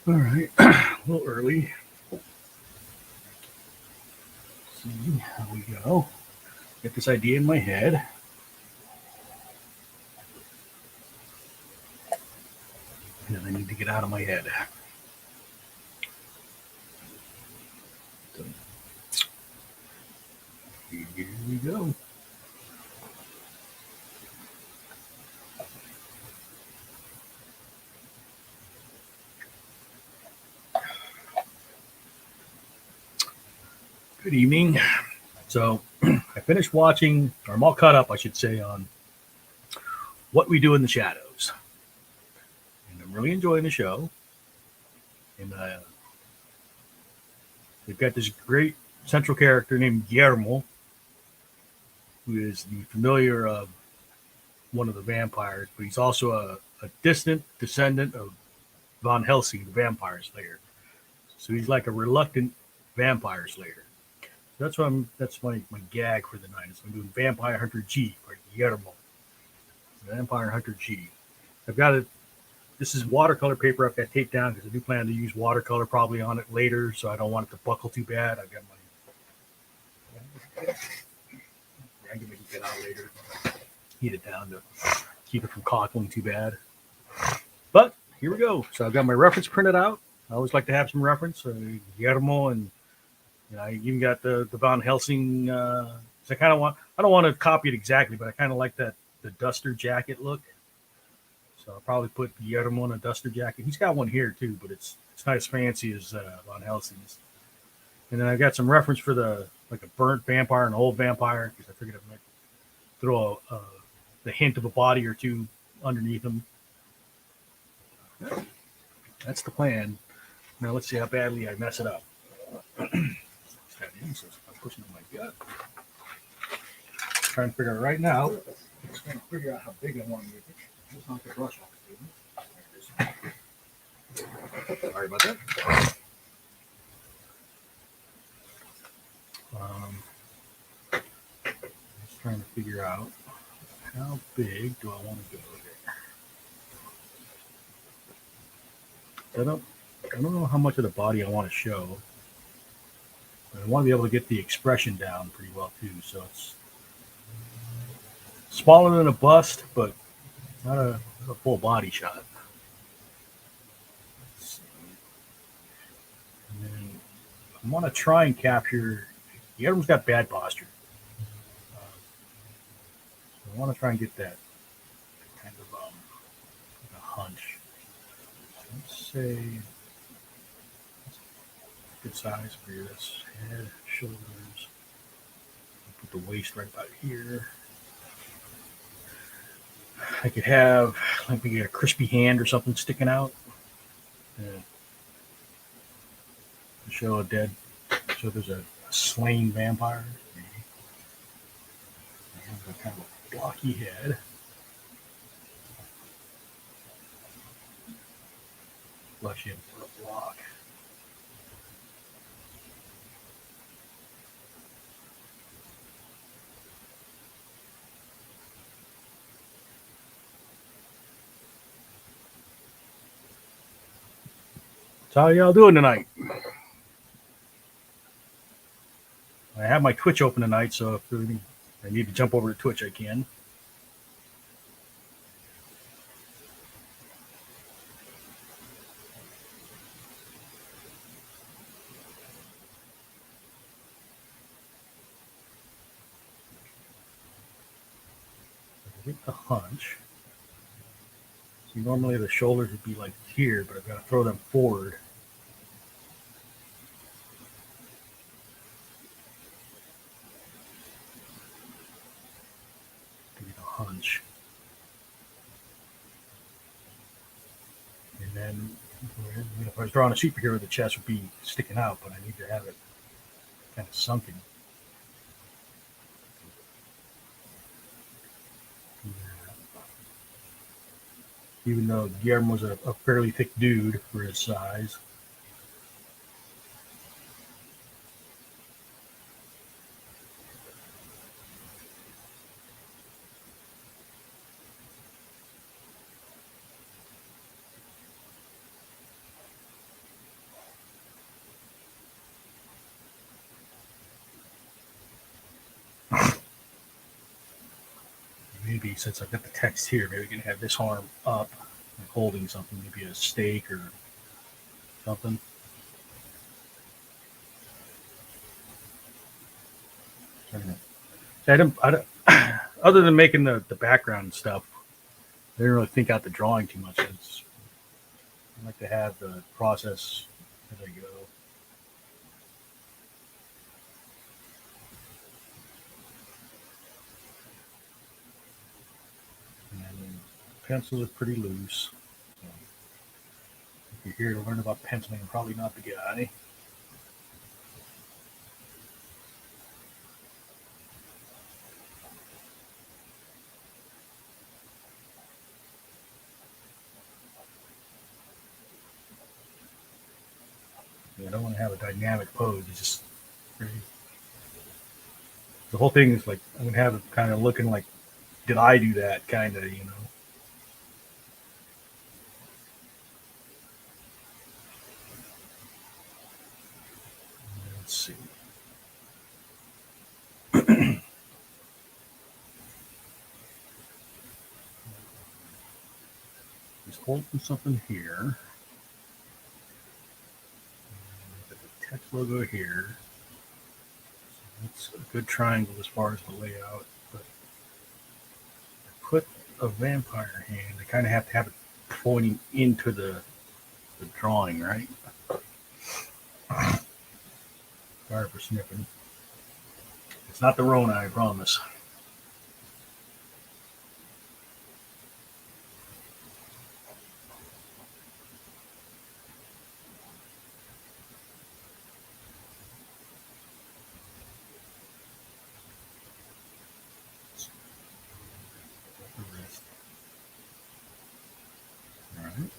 All right, a little early. See how we go. Get this idea in my head. And then I need to get out of my head. So, here we go. Good evening. So I finished watching, or I'm all caught up, I should say, on What We Do in the Shadows. And I'm really enjoying the show. And they've got this great central character named Guillermo, who is the familiar of one of the vampires, but he's also a distant descendant of Von Helsing, the vampire slayer. So he's like a reluctant vampire slayer. So that's my gag for the night. Is I'm doing Vampire Hunter G or Guillermo. Vampire Hunter G. I've got it. This is watercolor paper I've got taped down because I do plan to use watercolor probably on it later, so I don't want it to buckle too bad. I've got my I can make it get out later. Heat it down to keep it from cockling too bad. But here we go. So I've got my reference printed out. I always like to have some reference. Guillermo, and I even got the Von Helsing. So I don't want to copy it exactly, but I kind of like the duster jacket look. So I'll probably put Guillermo in a duster jacket. He's got one here too, but it's not as fancy as Von Helsing's. And then I got some reference for like a burnt vampire and an old vampire because I figured I might throw the hint of a body or two underneath them. That's the plan. Now let's see how badly I mess it up. I'm pushing on my gut. Trying to figure out right now. I'm trying to figure out how big I want to make it. Just knock the brush off. There it is. Sorry about that. Just trying to figure out how big do I want to go there. I don't know how much of the body I want to show, but I want to be able to get the expression down pretty well too. So it's smaller than a bust, but not a full body shot. And then I want to try and capture. The other one's got bad posture. So I want to try and get that kind of like a hunch. Let's say good size for this head, shoulders. Put the waist right about here. I could have like maybe a crispy hand or something sticking out. To show a dead, so there's a slain vampire. Maybe. I have a kind of a blocky head. Flush in for a block. So how y'all doing tonight? I have my Twitch open tonight, so if I need to jump over to Twitch, I can. I get the hunch. See, normally the shoulders would be like here, but I've got to throw them forward. To get a hunch. And then if I was drawing a superhero, the chest would be sticking out, but I need to have it kind of sunken. Even though Guillermo's a fairly thick dude for his size. maybe since I've got the text here, maybe we can have this arm up, like holding something, maybe a steak or something. I don't, other than making the background stuff, I didn't really think out the drawing too much. I like to have the process as I go. And pencils are pretty loose. So if you're here to learn about penciling, I'm probably not the guy. I don't want to have a dynamic pose. It's just really, the whole thing is like I'm gonna have it kind of looking like, did I do that kind of, you know? Let's see. Just holding something here. Got the text logo here. It's a good triangle as far as the layout, but I put a vampire hand. I kind of have to have it pointing into the drawing, right? Sorry for sniffing. It's not the Rona, I promise. All right.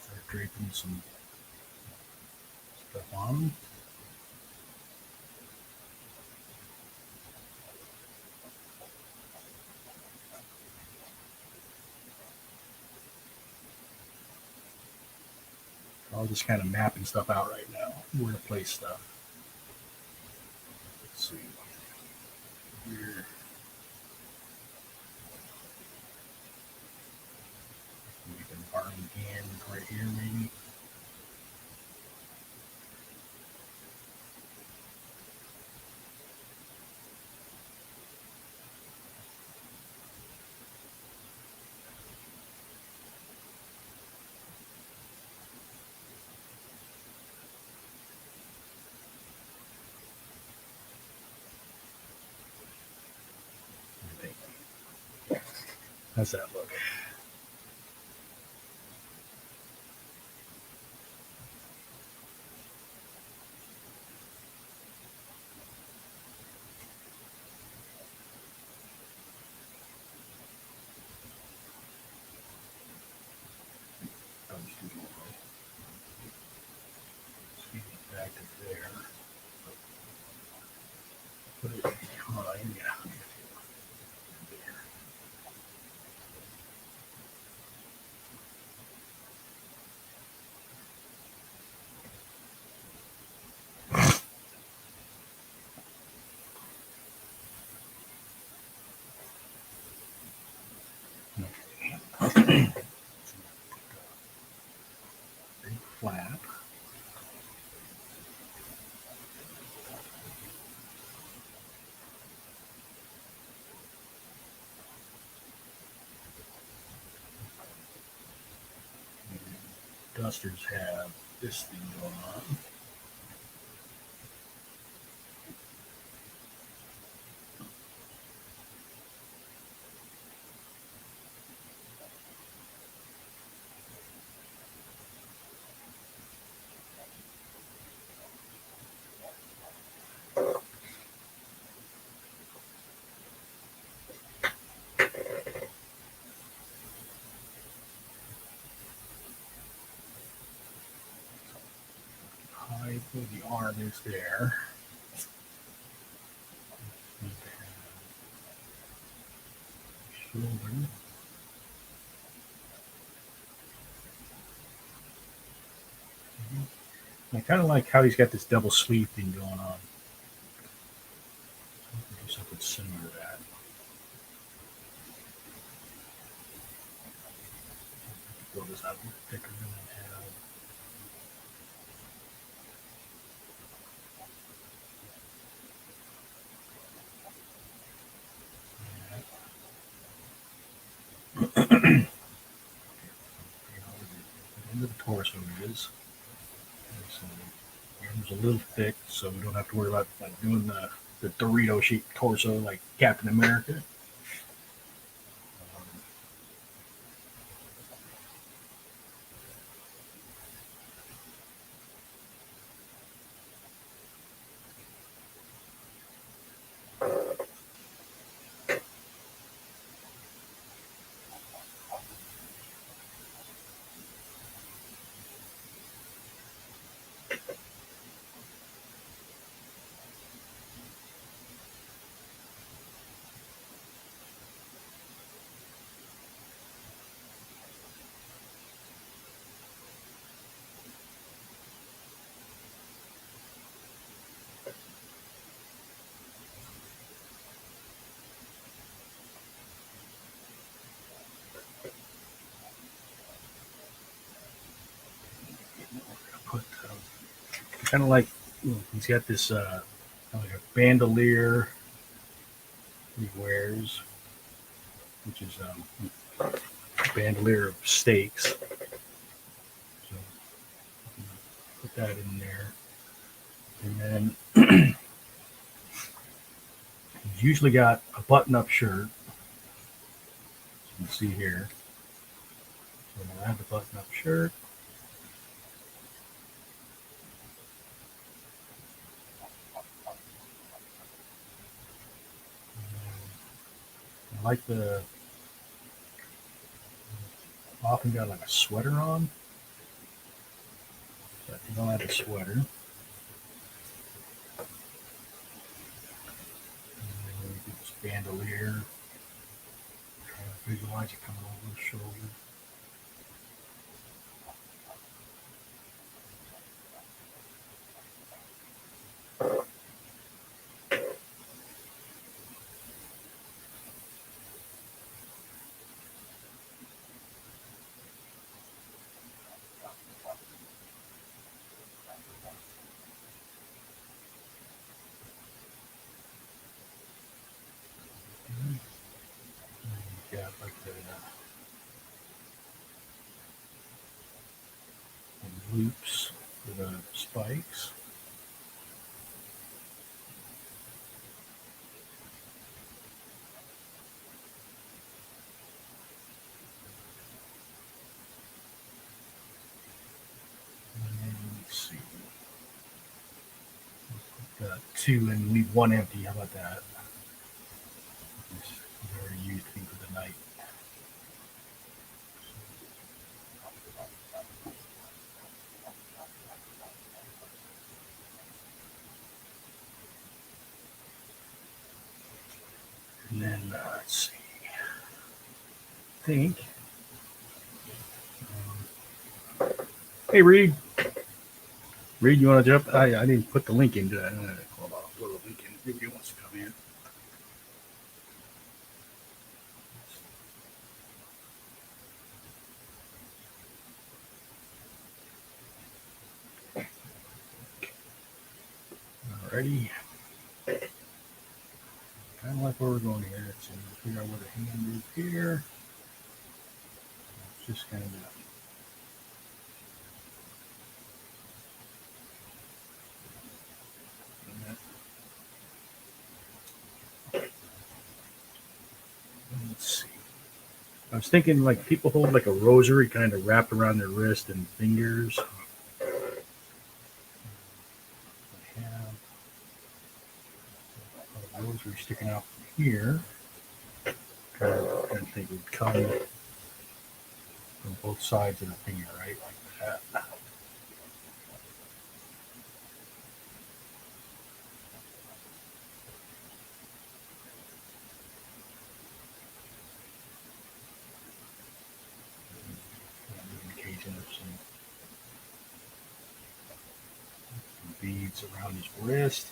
Start draping some stuff on. I'm just kind of mapping stuff out right now, where to place stuff. Let's see. Here. Make an arm hand right here, maybe. How's that look? Back to there. Put it behind, yeah. Okay. Big flap. Dusters have this thing going on. Hide where the arm is there. Shoulder. I kind of like how he's got this double sleeve thing going on. Do something similar to that. Build this out a little thicker than I have. Into the torso is. So arms a little thick, so we don't have to worry about like doing the Dorito shaped torso like Captain America. Put kind of like he's got this like a bandolier he wears, which is bandolier of steaks. So put that in there, and then he's usually got a button-up shirt. As you can see here. So we'll add the button-up shirt. I like the often got like a sweater on. But you don't have a sweater. And then we get this bandolier. Kind of visualize it coming over the shoulder. Got like the loops for the spikes. And let's see. Got two and leave one empty. How about that? He's already used thing for the night. And then let's see. I think. Hey Reed. Reed, you want to jump? I didn't put the link into that. Hold on, put the link in. Maybe he wants to come in. Alrighty. Kind of like where we're going here. Let's figure out where the hand is here. It's just kind of let's see. I was thinking like people hold like a rosary kind of wrapped around their wrist and fingers. I have a rosary sticking out from here. Kind of think would come from both sides of the finger, right? Like that. Indication of some beads around his wrist.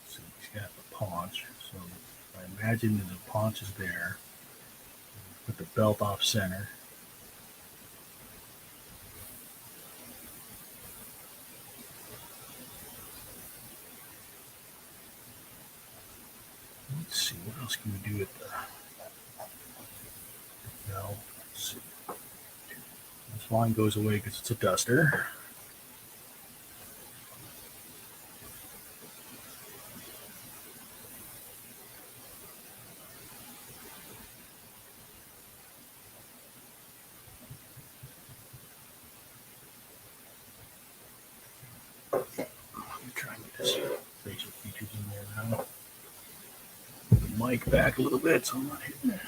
So he's got the paunch. So I imagine that the paunch is there. Put the belt off center. Let's see, what else can we do with the belt? Let's see. This line goes away because it's a duster. Let me try and get this facial features in there now. Put the mic back a little bit so I'm not hitting it.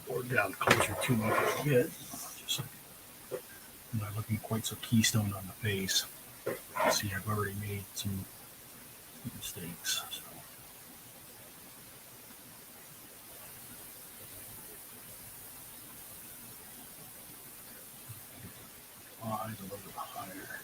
Or down closer to me a bit. Just I'm not looking quite so keystone on the face. See, I've already made some mistakes. So. Eyes a little bit higher.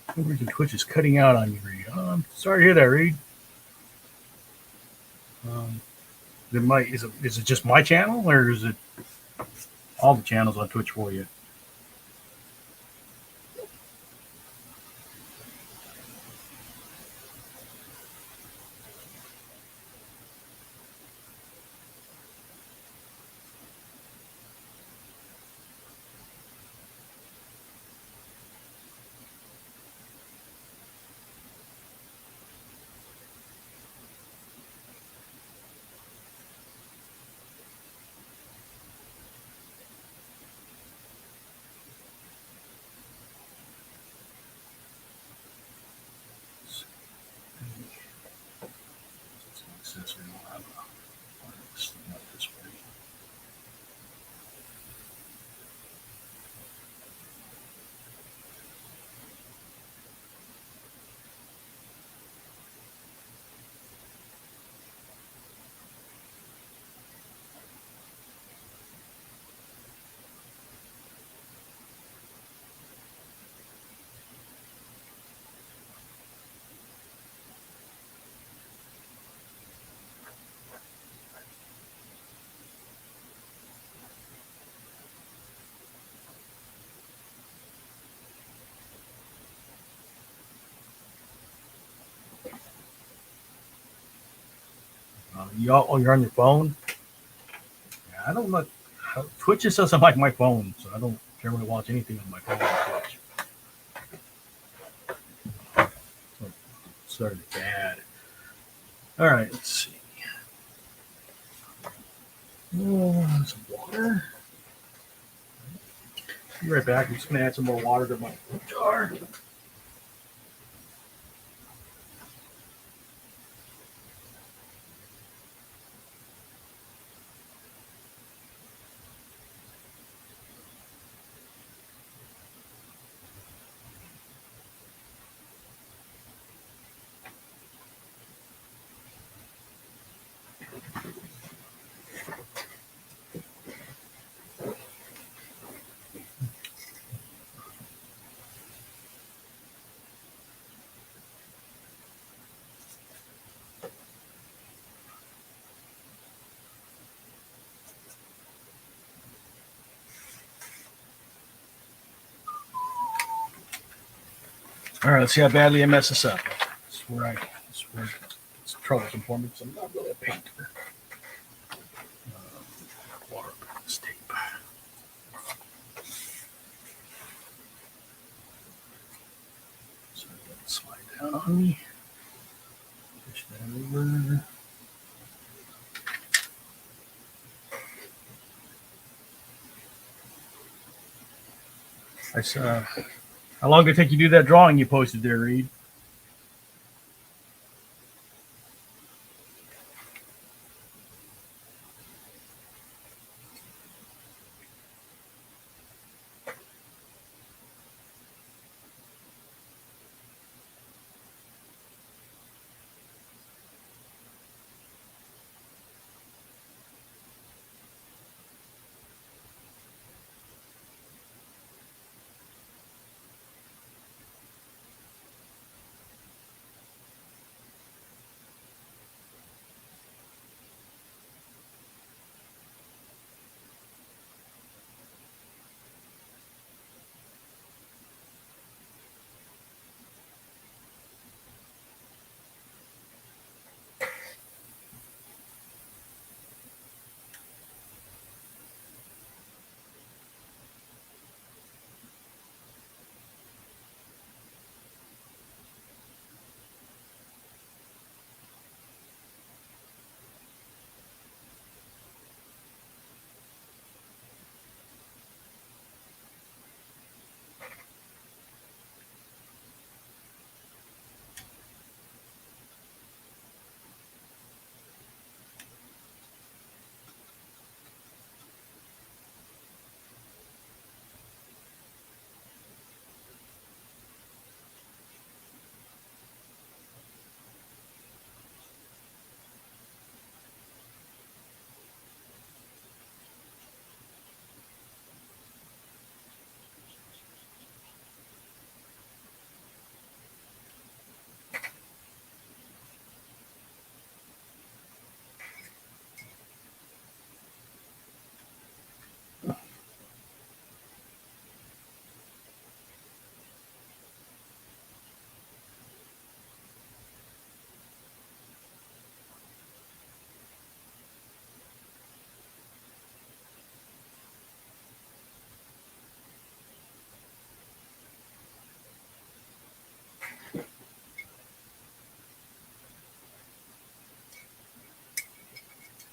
For some reason Twitch is cutting out on you, Reed. Sorry to hear that, Reed. Is it just my channel, or is it all the channels on Twitch for you? You're on your phone? Yeah, I don't know. Twitch just doesn't like my phone, so I don't generally watch anything on my phone on Twitch. So it started bad. All right, let's see. Some water. Be right back. I'm just going to add some more water to my jar. All right, let's see how badly I mess this up. That's where it's troublesome for me because I'm not really a painter. Water this tape. So let it slide down on me. Push that over. I saw. How long did it take you to do that drawing you posted there, Reed?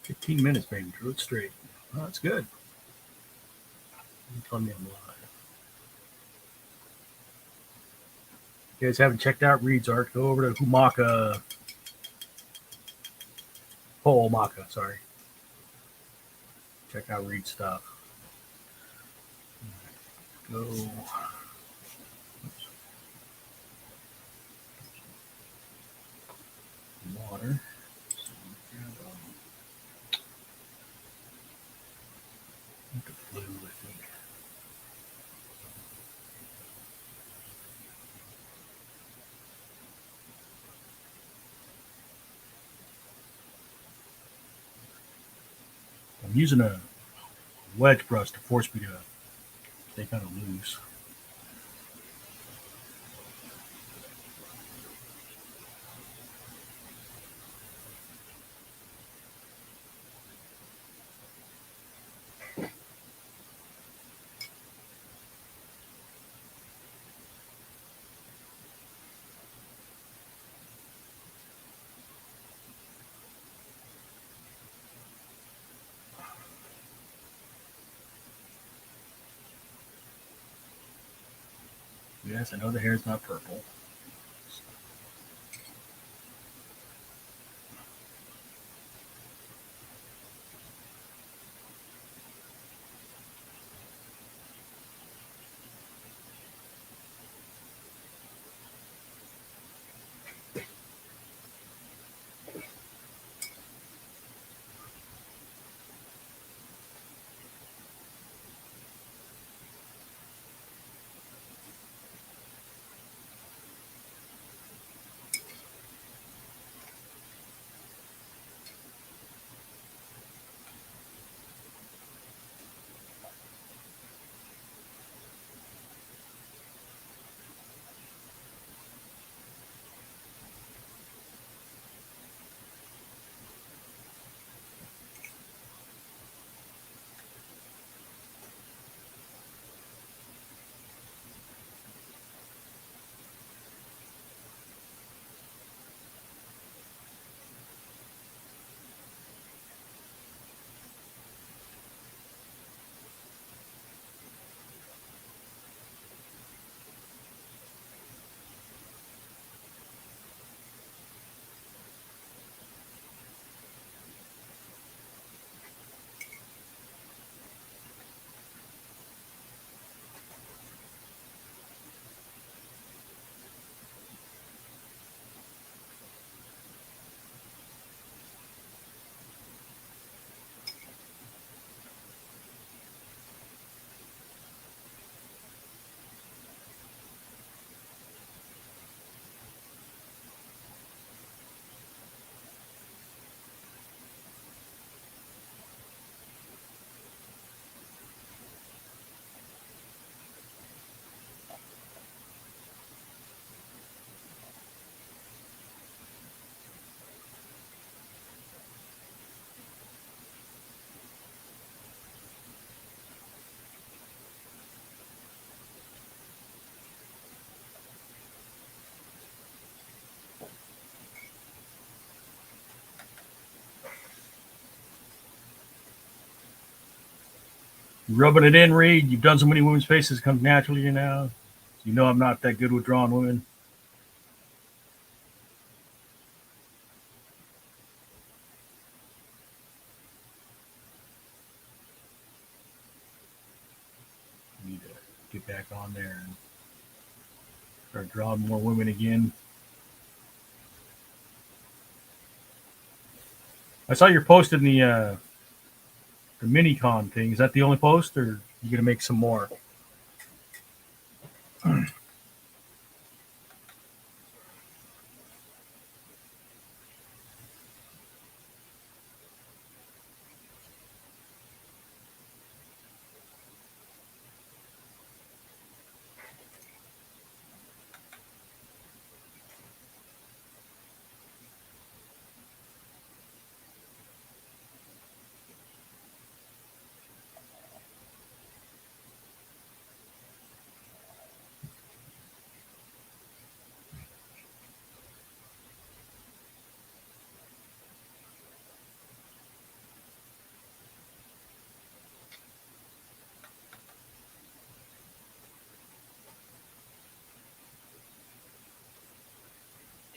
15 minutes, baby. Drew it straight. Oh, that's good. You telling me I'm live. You guys haven't checked out Reed's art, go over to Humaka. Maka, sorry. Check out Reed's stuff. Go. Oops. Water. The blue, I think. I'm using a wedge brush to force me to stay kind of loose. Yes, I know the hair's not purple. You rubbing it in, Reed. You've done so many women's faces, come naturally to you now. You know I'm not that good with drawing women. I need to get back on there and start drawing more women again. I saw you're posting the mini con thing. Is that the only post, or are you gonna make some more?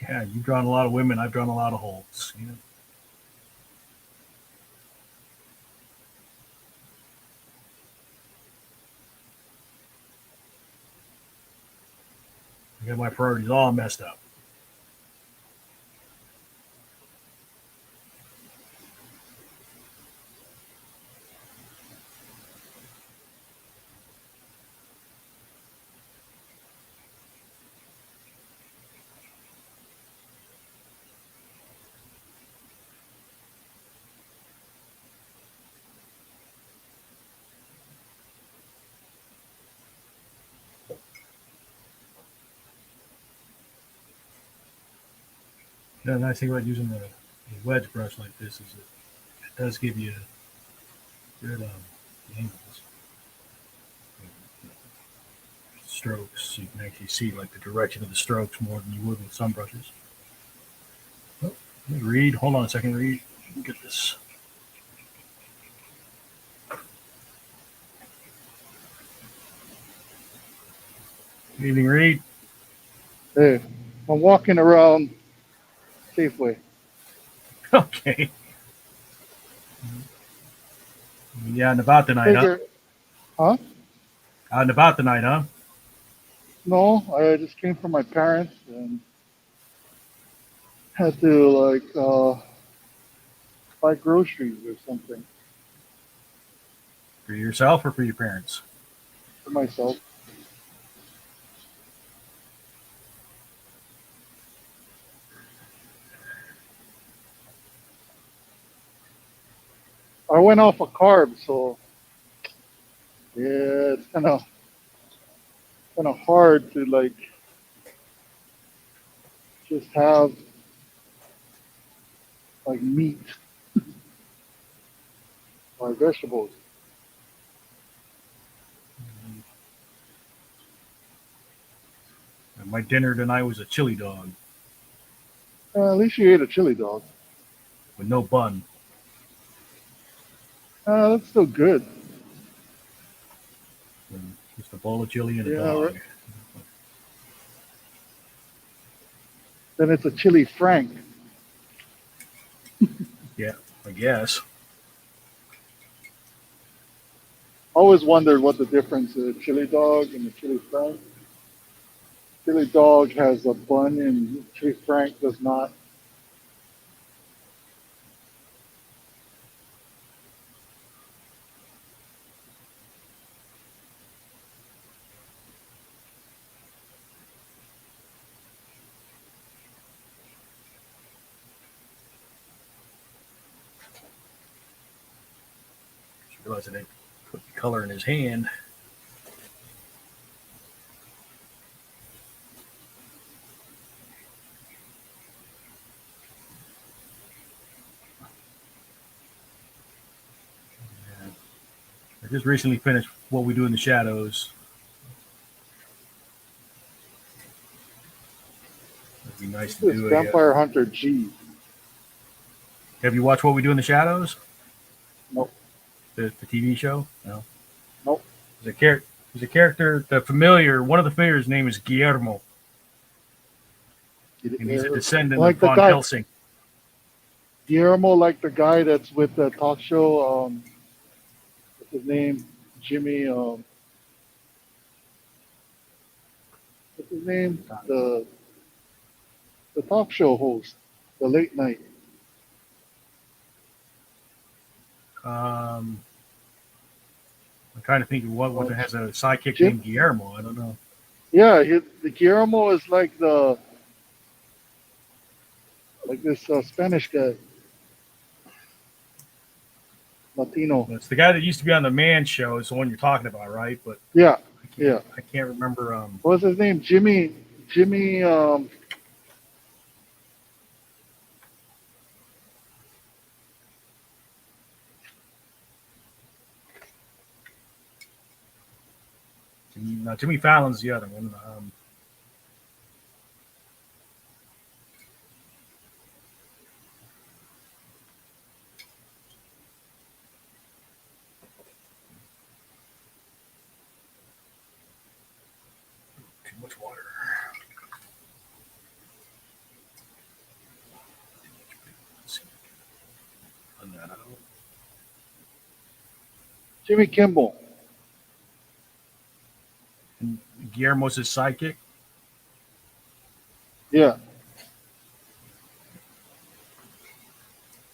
Yeah, you've drawn a lot of women. I've drawn a lot of holes. You know? I got my priorities all messed up. The nice thing about using the wedge brush like this is it does give you good angles, strokes. You can actually see like the direction of the strokes more than you would with some brushes. Oh, let me read. Hold on a second, Reed. Get this. Good evening, Reed. Hey, I'm walking around Safeway. Okay. Yeah, and about tonight, huh? Figure, huh? Out and about tonight, huh? No, I just came from my parents and had to buy groceries or something For yourself or for your parents? for myself. I went off a carb, so yeah, it's kind of hard to like just have like meat or vegetables. And my dinner tonight was a chili dog At least you ate a chili dog. with no bun. That's still good. Just a bowl of chili and a Yeah, dog. then it's a chili Frank. Yeah, I guess. Always wondered what the difference is, chili dog and the chili Frank. Chili dog has a bun and chili Frank does not. Just realized I didn't put the color in his hand. I just recently finished What We Do in the Shadows. It'd be nice to This is do a. Vampire Hunter G. Have you watched What We Do in the Shadows? Nope, The TV show? No. nope. There's a character. There's a character. The familiar. One of the familiars' name is Guillermo, and he's a descendant of Like the Von guy, Helsing. Guillermo, like the guy that's with the talk show. What's his name? Jimmy. What's his name? The talk show host, the late night. I'm trying to think of what Uh, has a sidekick Jim. named Guillermo. I don't know. Yeah, the Guillermo is like this Spanish guy, Latino. It's the guy that used to be on the Man Show. Is the one you're talking about, right? But Yeah, I can't. yeah. I can't remember. What's his name? Jimmy. Jimmy. Jimmy Fallon's the other one. Too much water. Jimmy Kimmel. And Guillermo's his sidekick. Yeah.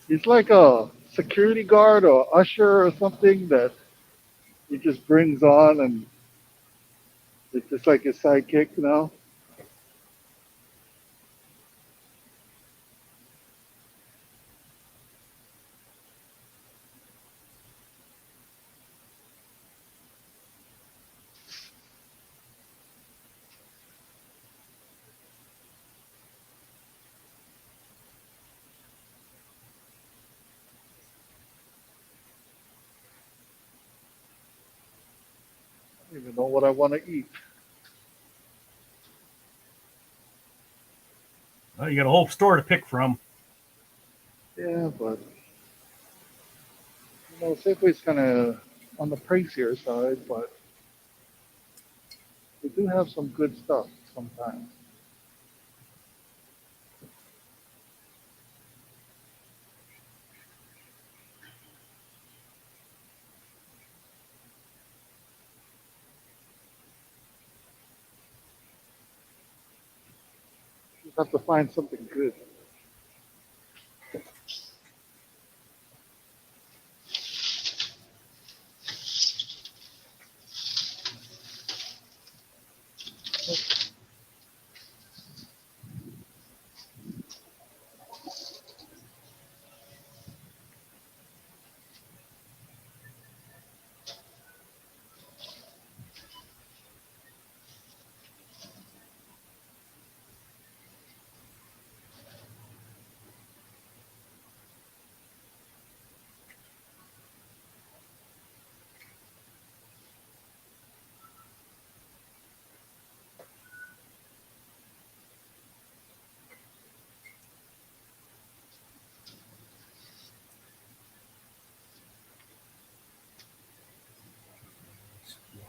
He's like a security guard or usher or something that he just brings on, and it's just like his sidekick, you know? I don't even know what I want to eat. Well, you got a whole store to pick from. Yeah, but Safeway's kind of on the pricier side, but they do have some good stuff sometimes. You just have to find something good.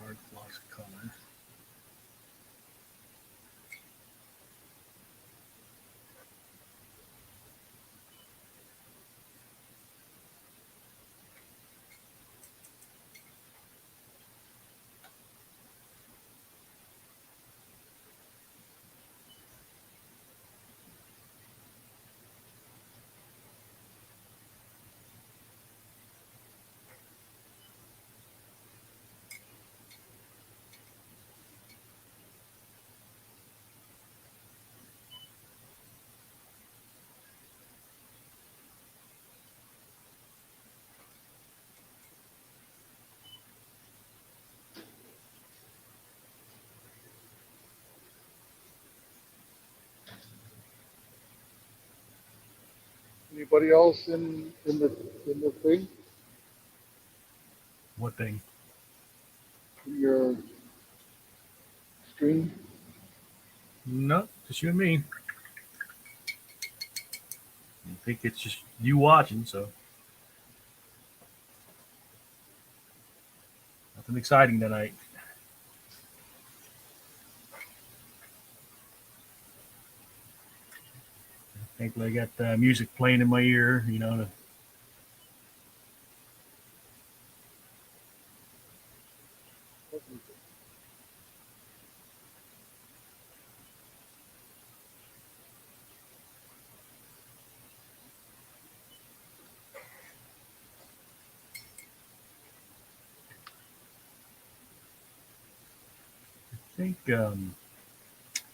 Large blocks of color. Anybody else in the thing, What thing? in your screen? No, just you and me. I think it's just you watching, so nothing exciting tonight. Thankfully, I got music playing in my ear. I think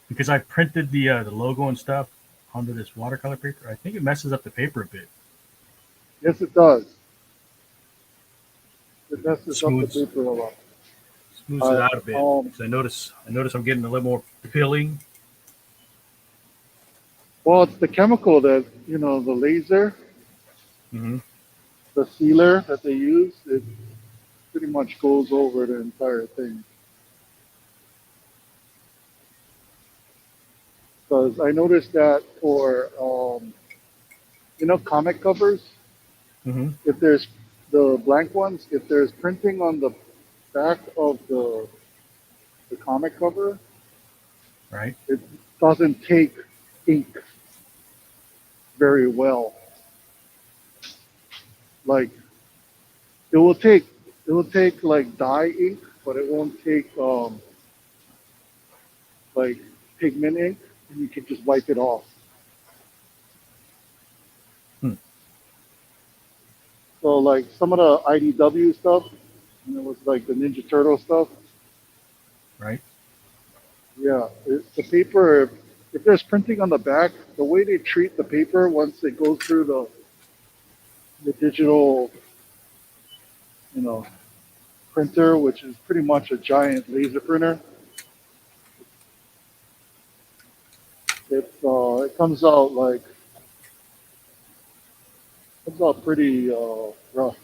because I printed the logo and stuff onto this watercolor paper, I think it messes up the paper a bit. Yes, it does. It messes up the Smooths paper a lot. smooths it out a bit. Um, 'Cause I notice I'm getting a little more pilling. well, it's the chemical that, the laser, Mm-hmm. the sealer that they use, it pretty much goes over the entire thing. Because I noticed that for, comic covers, Mm-hmm. if there's the blank ones, if there's printing on the back of the comic cover, Right. it doesn't take ink very well. Like, it will take it will take like dye ink, but it won't take like pigment ink, and you can just wipe it off. Hmm. So like some of the IDW stuff, and it was like the Ninja Turtle stuff. Right. Yeah, the paper. If there's printing on the back, the way they treat the paper once it goes through the digital, you know, printer, which is pretty much a giant laser printer, it comes out pretty rough.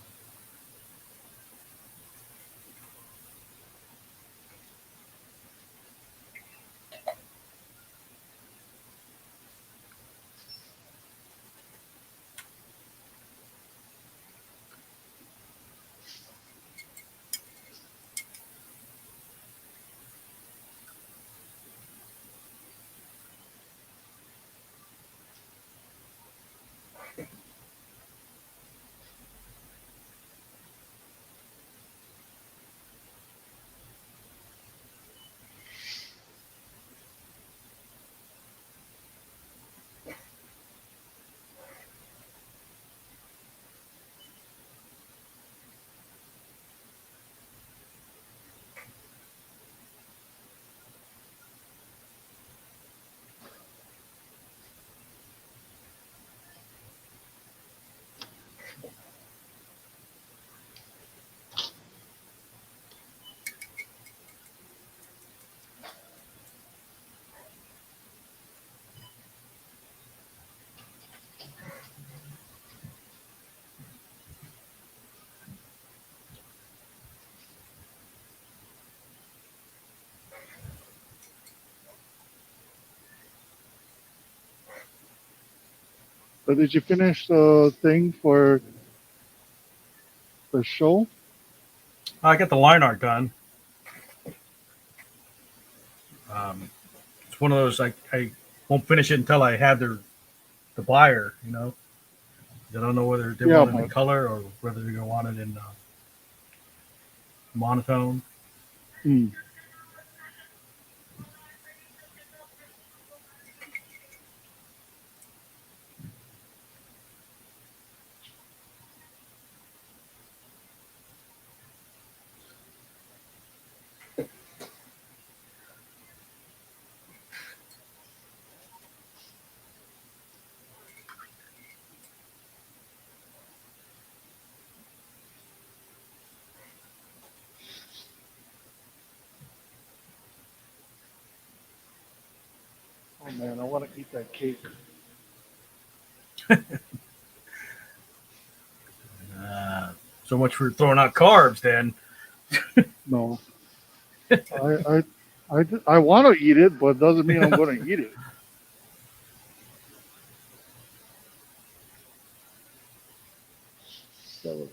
But did you finish the thing for the show? I got the line art done. It's one of those I won't finish it until I have the buyer. I don't know whether they Yeah, want it in but color or whether they're gonna want it in monotone. mm, oh man, I want to eat that cake. Uh, so much for throwing out carbs, then. No, I I want to eat it, but it doesn't mean I'm going to eat it. So,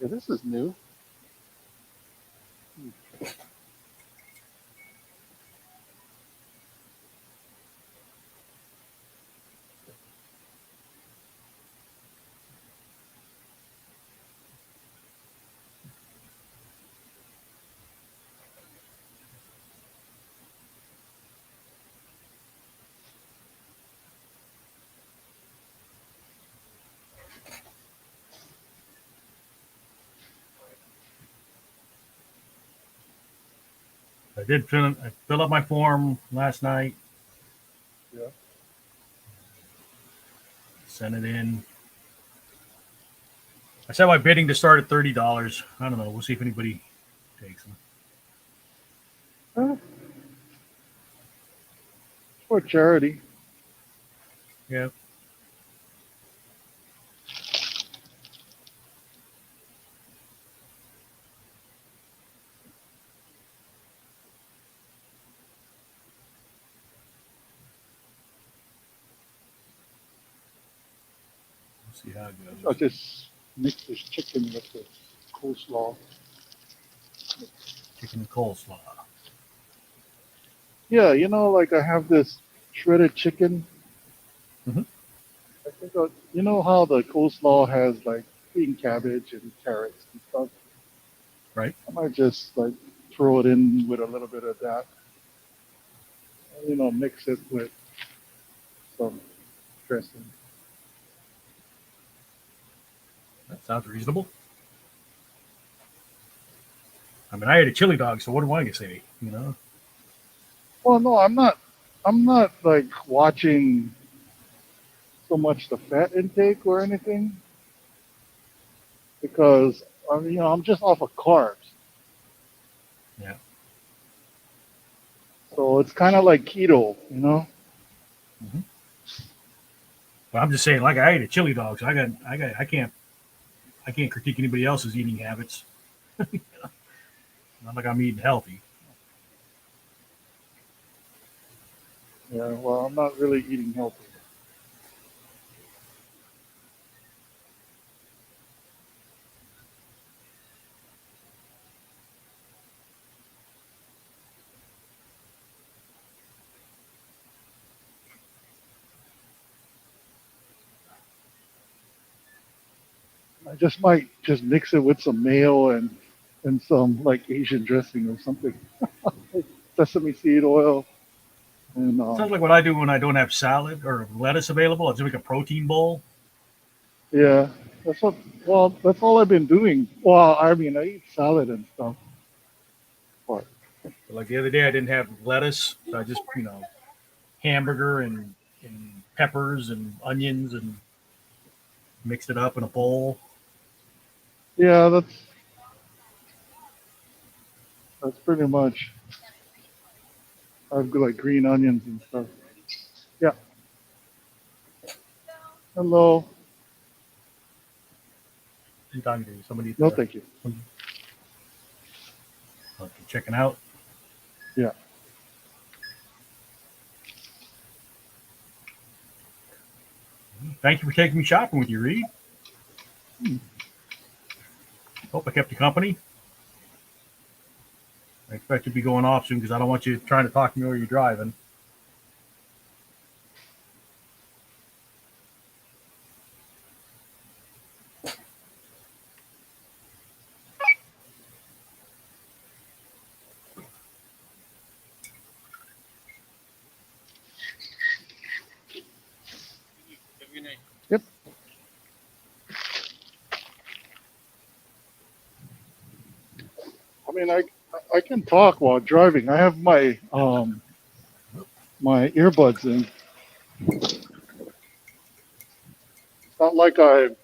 yeah, this is new. I filled out my form last night, Yeah. sent it in. I set my bidding to start at $30. I don't know. We'll see if anybody takes them. For charity. Yeah. We'll see how it I'll goes. just mix this chicken with the coleslaw. Chicken and coleslaw. Yeah, like I have this shredded chicken. Mhm. I think you know how the coleslaw has like green cabbage and carrots and stuff. Right. I might just like throw it in with a little bit of that. Mix it with some dressing. That sounds reasonable. I mean, I ate a chili dog, so what do I say? Well, no, I'm not. I'm not like watching so much the fat intake or anything because I'm just off of carbs. Yeah. So it's kind of like keto. Mm-hmm. But I'm just saying, like I ate a chili dog, so I can't critique anybody else's eating habits. Not like I'm eating healthy. Yeah, well, I'm not really eating healthy. I just might just mix it with some mayo and some like Asian dressing or something. Sesame seed oil and Sounds like what I do when I don't have salad or lettuce available. I just make a protein bowl. yeah, that's all I've been doing. Well, I mean, I eat salad and stuff, but But like the other day, I didn't have lettuce, so I just hamburger and peppers and onions and mixed it up in a bowl. yeah, that's pretty much. I've got like green onions and stuff. Yeah. Hello. Sometimes somebody No, thank you. checking out. Yeah. Thank you for taking me shopping with you, Reed. Hope I kept you company. I expect you to be going off soon because I don't want you trying to talk to me while you're driving. Yep. I mean, I can talk while driving. I have my earbuds in. It's not like I'm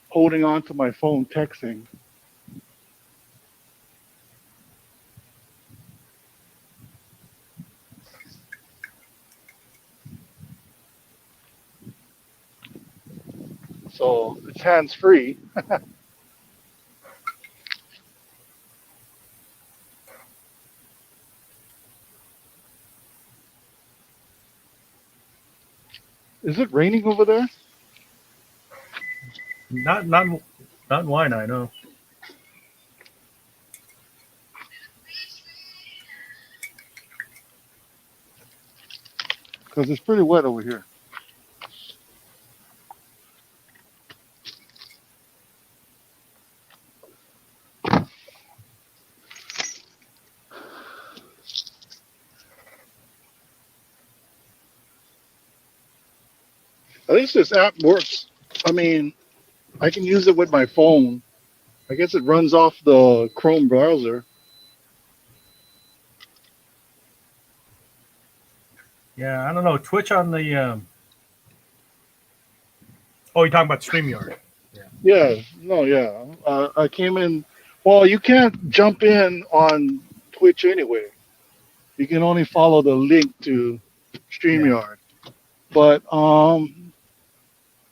holding on to my phone texting. So it's hands free. Is it raining over there? Not in wine, I know. Because it's pretty wet over here. At least this app works. I mean, I can use it with my phone. I guess it runs off the Chrome browser. Yeah, I don't know. Twitch on the. Oh, you're talking about StreamYard. Yeah. Yeah, no, yeah. I came in. Well, you can't jump in on Twitch anyway. You can only follow the link to Yeah. StreamYard. But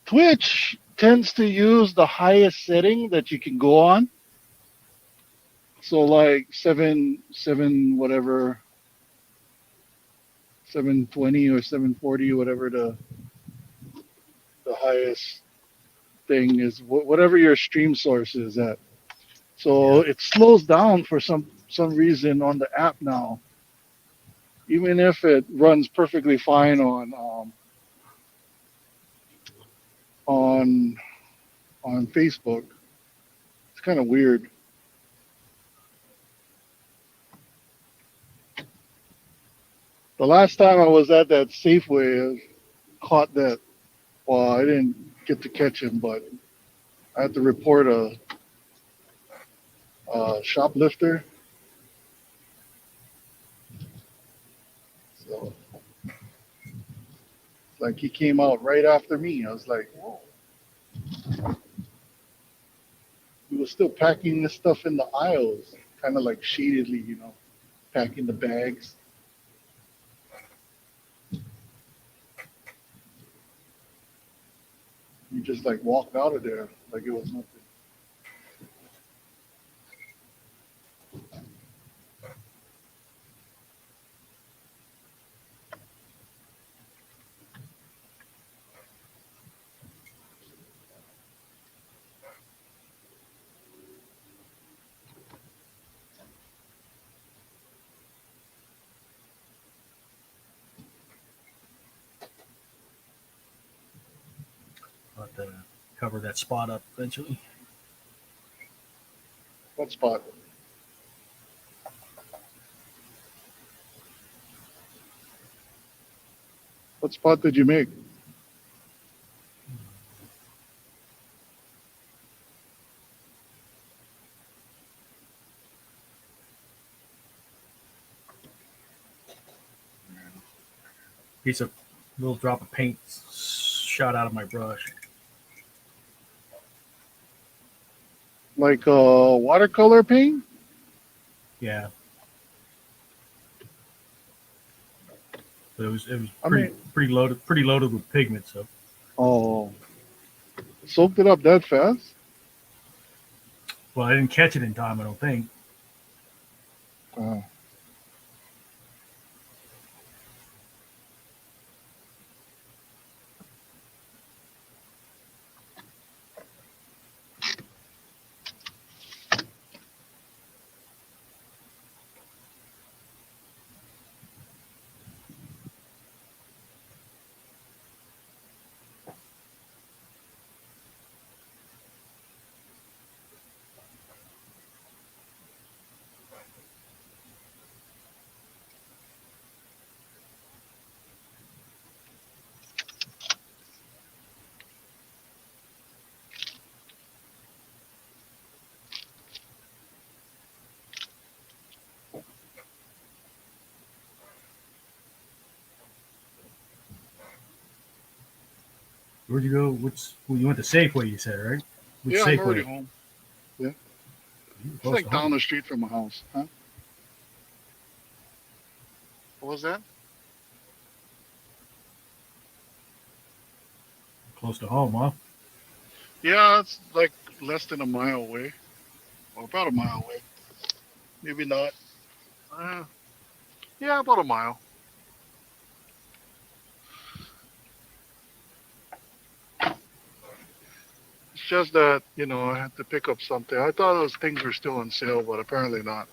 Twitch tends to use the highest setting that you can go on. So like seven whatever 720 or 740 whatever the highest thing is, whatever your stream source is at. So Yeah. it slows down for some reason on the app now, even if it runs perfectly fine on on Facebook. It's kind of weird. The last time I was at that Safeway, I caught that. Well, I didn't get to catch him, but I had to report a shoplifter. So like he came out right after me. I was like, whoa. He was still packing this stuff in the aisles, kind of like shadedly, packing the bags. He just like walked out of there like it was nothing. I'll have to cover that spot up eventually. What spot? What spot did you make? Piece of little drop of paint shot out of my brush. Like watercolor paint? Yeah. But it was I pretty mean, pretty loaded with pigment. So oh, soaked it up that fast? well, I didn't catch it in time. I don't think. Uh, Where'd you go? Well, you went to Safeway. You said right? Which yeah, I'm already Safeway? home. Yeah, You were it's close to like down home. the street from my house. Huh? What was that? Close to home, huh? Yeah, it's like less than a mile away, or about a mile away. Maybe not. Uh, yeah, about a mile. It's just that, I had to pick up something. I thought those things were still on sale, but apparently not.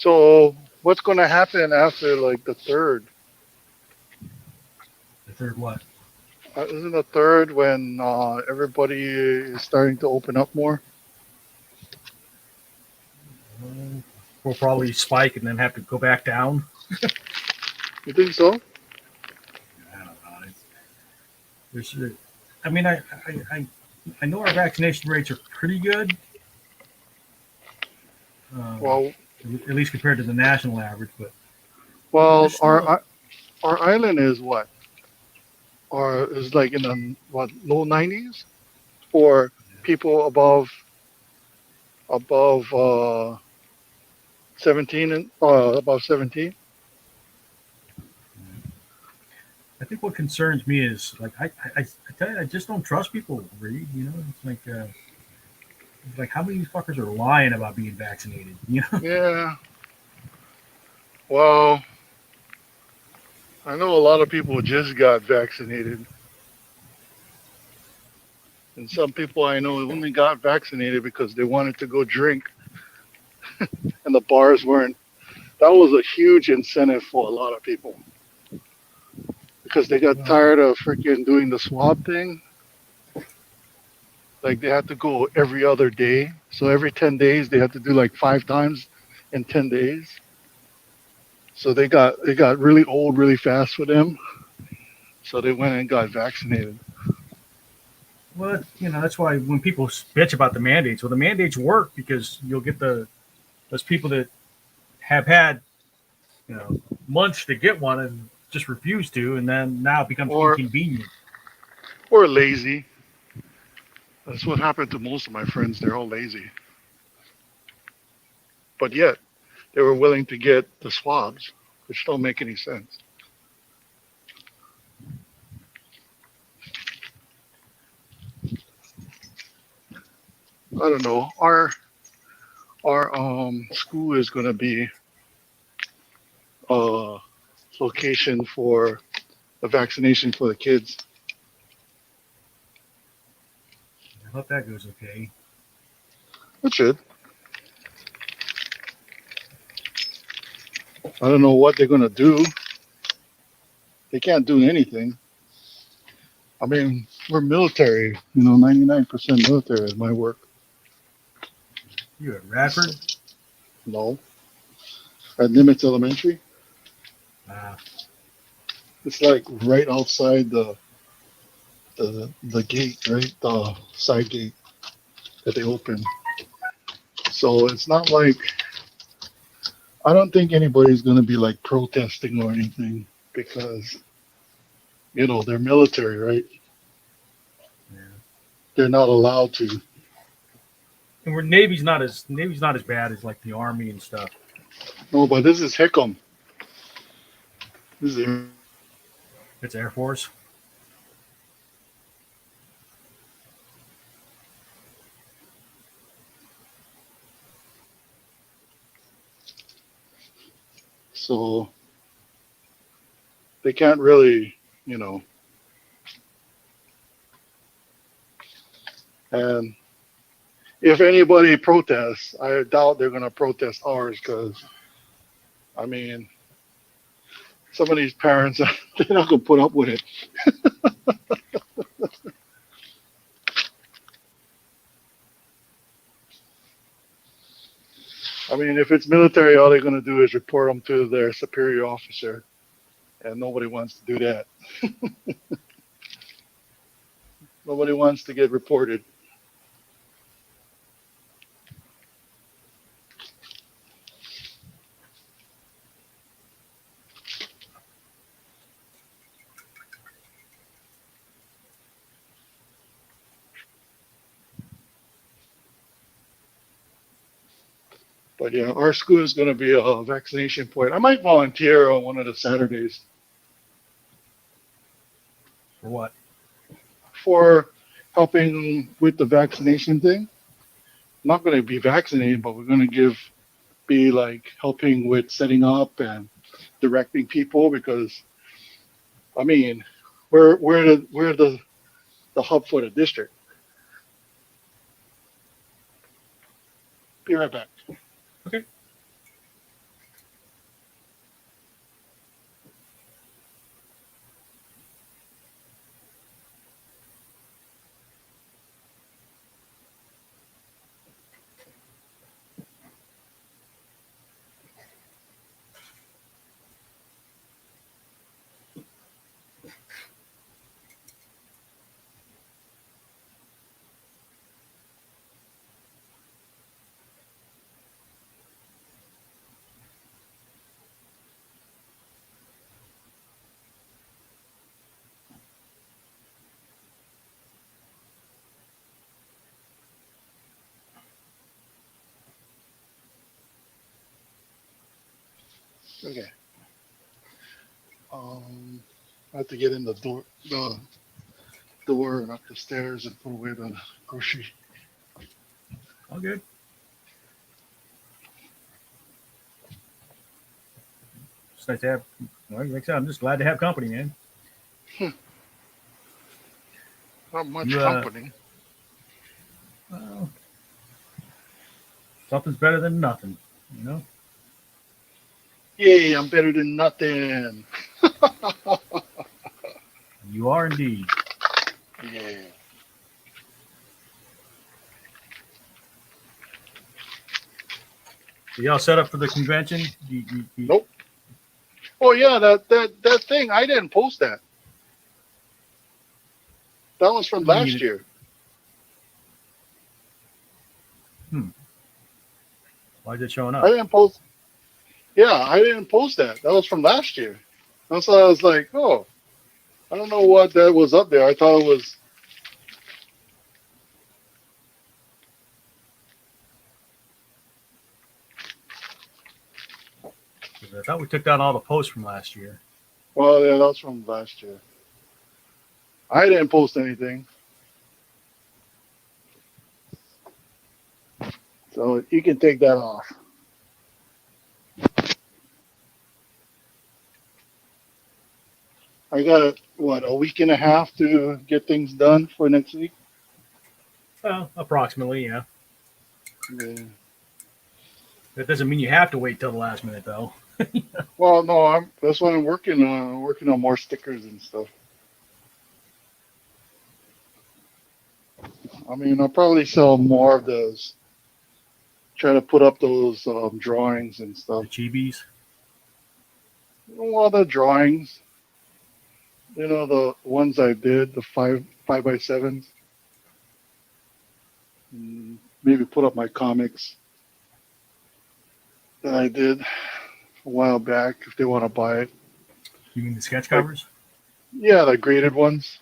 So what's going to happen after like the third? Third what? Isn't the third when everybody is starting to open up more? We'll probably spike and then have to go back down. You think so? I don't know. There's, I mean, I, I know our vaccination rates are pretty good, um, Well, at least compared to the national average, but well, there's still our island is what? Or is like in the what low 90s for people above 17 and above 17. I think what concerns me is like I tell you I just don't trust people. Read, you know, it's like how many of these fuckers are lying about being vaccinated? You know, Yeah. Well, I know a lot of people just got vaccinated, and some people I know only got vaccinated because they wanted to go drink, and the bars weren't. That was a huge incentive for a lot of people because they got well, tired of freaking doing the swab thing. Like they had to go every other day, so every 10 days they had to do like 5 times in 10 days. So they got really old really fast for them. So they went and got vaccinated. well, you know that's why when people bitch about the mandates, well, the mandates work because you'll get those people that have had months to get one and just refuse to, and then now it becomes Or inconvenient. or lazy. That's what happened to most of my friends. They're all lazy. But yet they were willing to get the swabs, which don't make any sense. I don't know. Our school is gonna be a location for the vaccination for the kids. I hope that goes okay. It should. I don't know what they're gonna do. They can't do anything. I mean, we're military. 99% military is my work. You at Radford? No, at Nimitz Elementary, Uh, it's like right outside the gate, right, the side gate that they open. So it's not like I don't think anybody's gonna be like protesting or anything because they're military, right? yeah. They're not allowed to. And we're Navy's not as bad as like the Army and stuff. No, but this is Hickam. This is It's Air Force. so they can't really, you know. And if anybody protests, I doubt they're gonna protest ours because I mean, some of these parents they're not gonna put up with it. I mean, if it's military, all they're gonna do is report them to their superior officer, and nobody wants to do that. Nobody wants to get reported. But yeah, our school is going to be a vaccination point. I might volunteer on one of the Saturdays For what? for helping with the vaccination thing. I'm not going to be vaccinated, but we're going to be like helping with setting up and directing people because I mean, we're the hub for the district. Be right back. Okay. Okay. I have to get in the door and up the stairs and put away the grocery. All good. It's nice to have. Well, like I said, I'm just glad to have company, man. Not much You, company. well, something's better than nothing, you know. Yay, I'm better than nothing. You are indeed. Yeah. So y'all set up for the convention? Nope. Oh yeah, that thing. I didn't post that. That was from What do you last mean? year. Why is it showing I up? didn't post. Yeah, I didn't post that. That was from last year. That's why I was like, oh, I don't know what that was up there. I thought it was. I thought we took down all the posts from last year. Well, yeah, that was from last year. I didn't post anything, so you can take that off. I got what, a week and a half to get things done for next week. Well, approximately, yeah. Yeah. That doesn't mean you have to wait till the last minute, though. Well, no, that's what I'm working on. I'm working on more stickers and stuff. I mean, I'll probably sell more of those. Try to put up those drawings and stuff. The chibis. Well, the drawings, the ones I did, the five by sevens. Maybe put up my comics that I did a while back if they want to buy it. You mean the sketch Like, covers? yeah, the graded ones,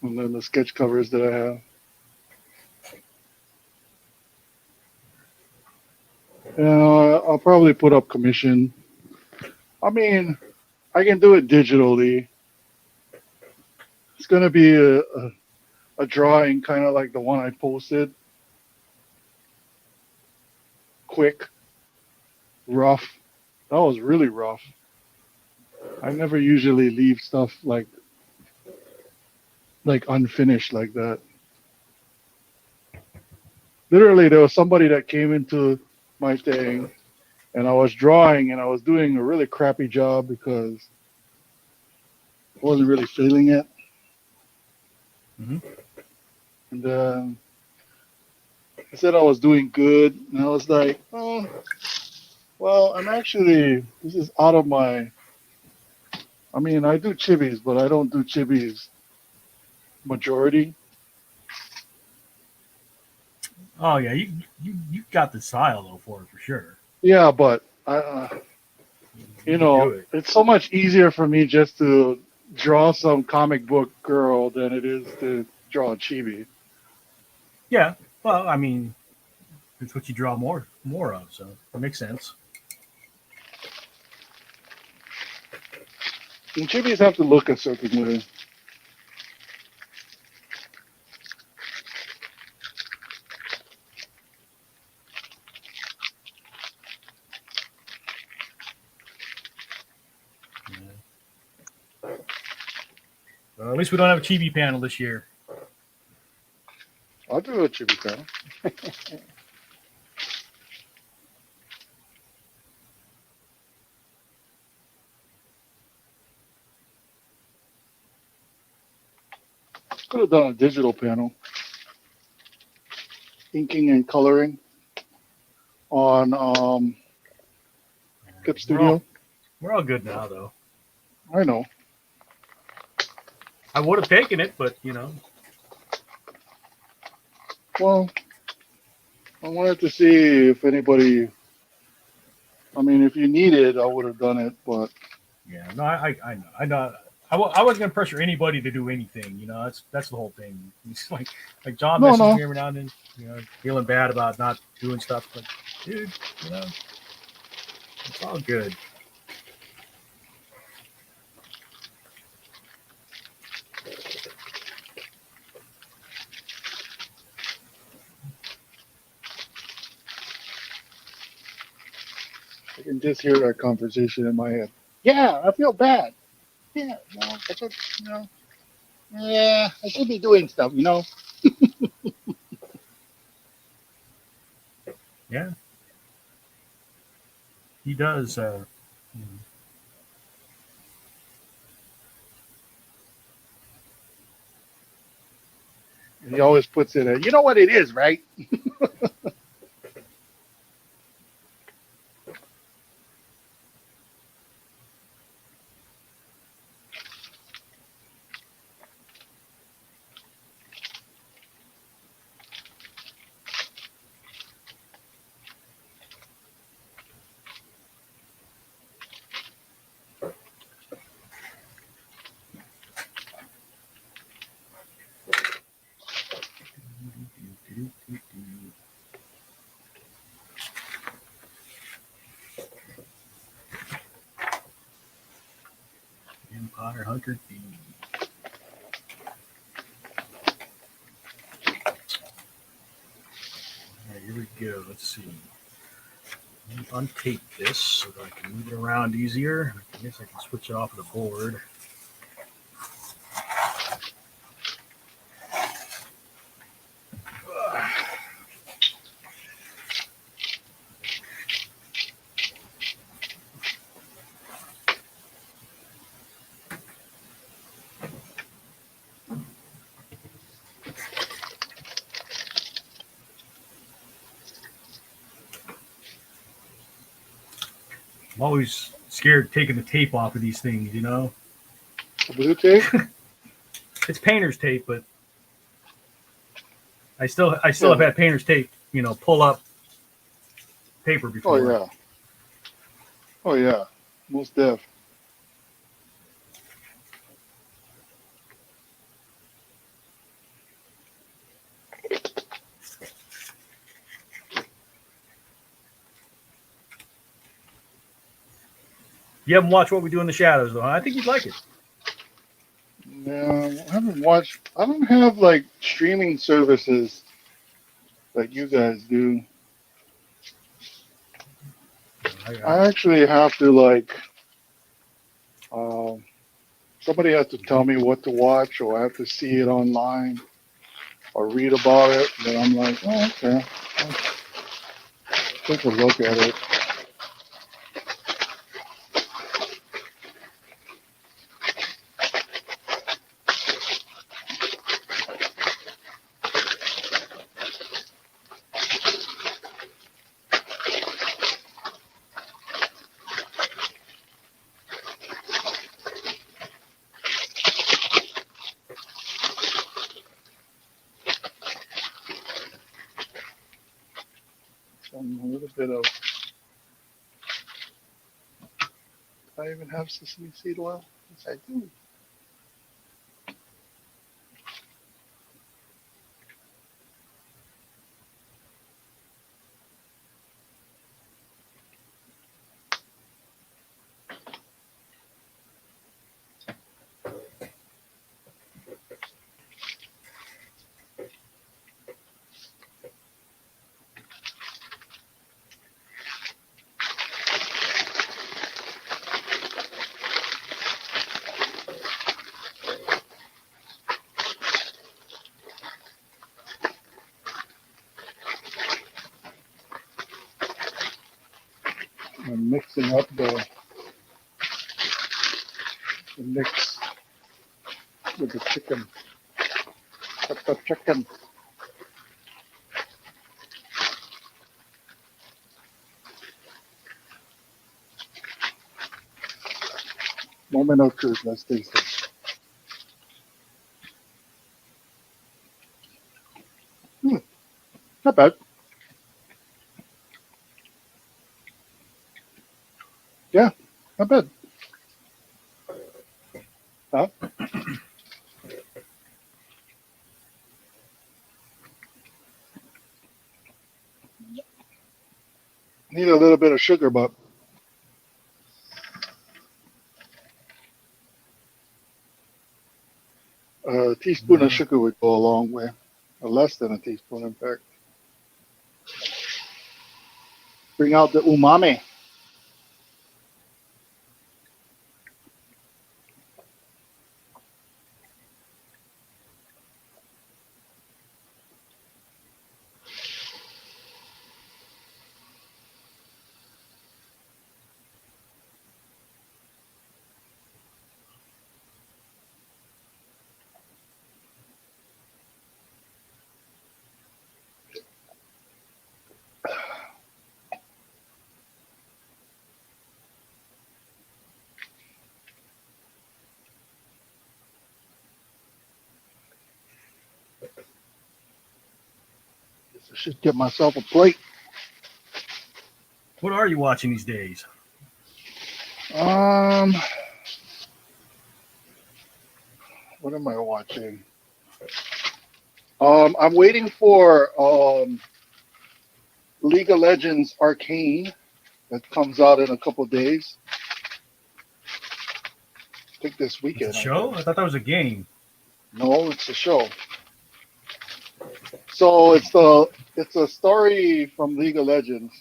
and then the sketch covers that I have. I'll probably put up commission. I mean, I can do it digitally. It's gonna be a drawing kind of like the one I posted. Quick, rough. That was really rough. I never usually leave stuff like unfinished like that. Literally, there was somebody that came into my thing, and I was drawing, and I was doing a really crappy job because I wasn't really feeling it. Mm-hmm. And I said I was doing good, and I was like, oh, well, this is out of my. I mean, I do chibis, but I don't do chibis majority. Oh yeah, you got the style though for it for sure. Yeah, but You can do it. it's so much easier for me just to draw some comic book girl than it is to draw a chibi. Yeah. Well, I mean, it's what you draw more of, so it makes sense. And chibis have to look a certain way. Yeah. Well, at least we don't have a chibi panel this year. I'll do a chibi panel. Could have done a digital panel, inking and coloring on Clip We're all Studio. we're all good now though. I know. I would have taken it, but Well, I wanted to see if anybody. I mean, if you need it, I would have done it, but yeah. No, I know. I wasn't gonna pressure anybody to do anything. You know, that's the whole thing. It's like John No, messages no. me every now and then. You know, feeling bad about not doing stuff. But dude, you know, it's all good. I can just hear that conversation in my head. Yeah, I feel bad. Yeah, no, I should, you know, yeah, I should be doing stuff, you know. Yeah, he does. And he always puts it at, you know what it is, right? Empire Hunter D. All right, here we go. Let's see. Let me untape this so that I can move it around easier. I guess I can switch it off of the board. I'm always scared taking the tape off of these things, you know? Blue tape? It's painter's tape, but I still have Yeah. had painter's tape, you know, pull up paper Oh, before. yeah. Oh, yeah. Most def. You haven't watched What We Do in the Shadows, though, huh? I think you'd like it. Yeah, I haven't watched, I don't have like streaming services like you guys do. I, I actually have to like, um, somebody has to tell me what to watch, or I have to see it online or read about it. Then I'm like, oh, okay, I'll take a look at it. Some a little bit of. Do I even have sesame seed oil? Yes, I do. I'm mixing up the mix with the chicken. Cut the chicken. Moment of truth. Let's taste it. Hmm, not bad. Yeah, not bad. Huh? Need a little bit of sugar, but a teaspoon of No. sugar would go a long way. Or less than a teaspoon, in fact. Bring out the umami. I should get myself a plate. What are you watching these days? Um, what am I watching? I'm waiting for League of Legends Arcane that comes out in a couple days. I think this It's a weekend, I show? guess. I thought that was a game. No, it's a show. So it's a story from League of Legends.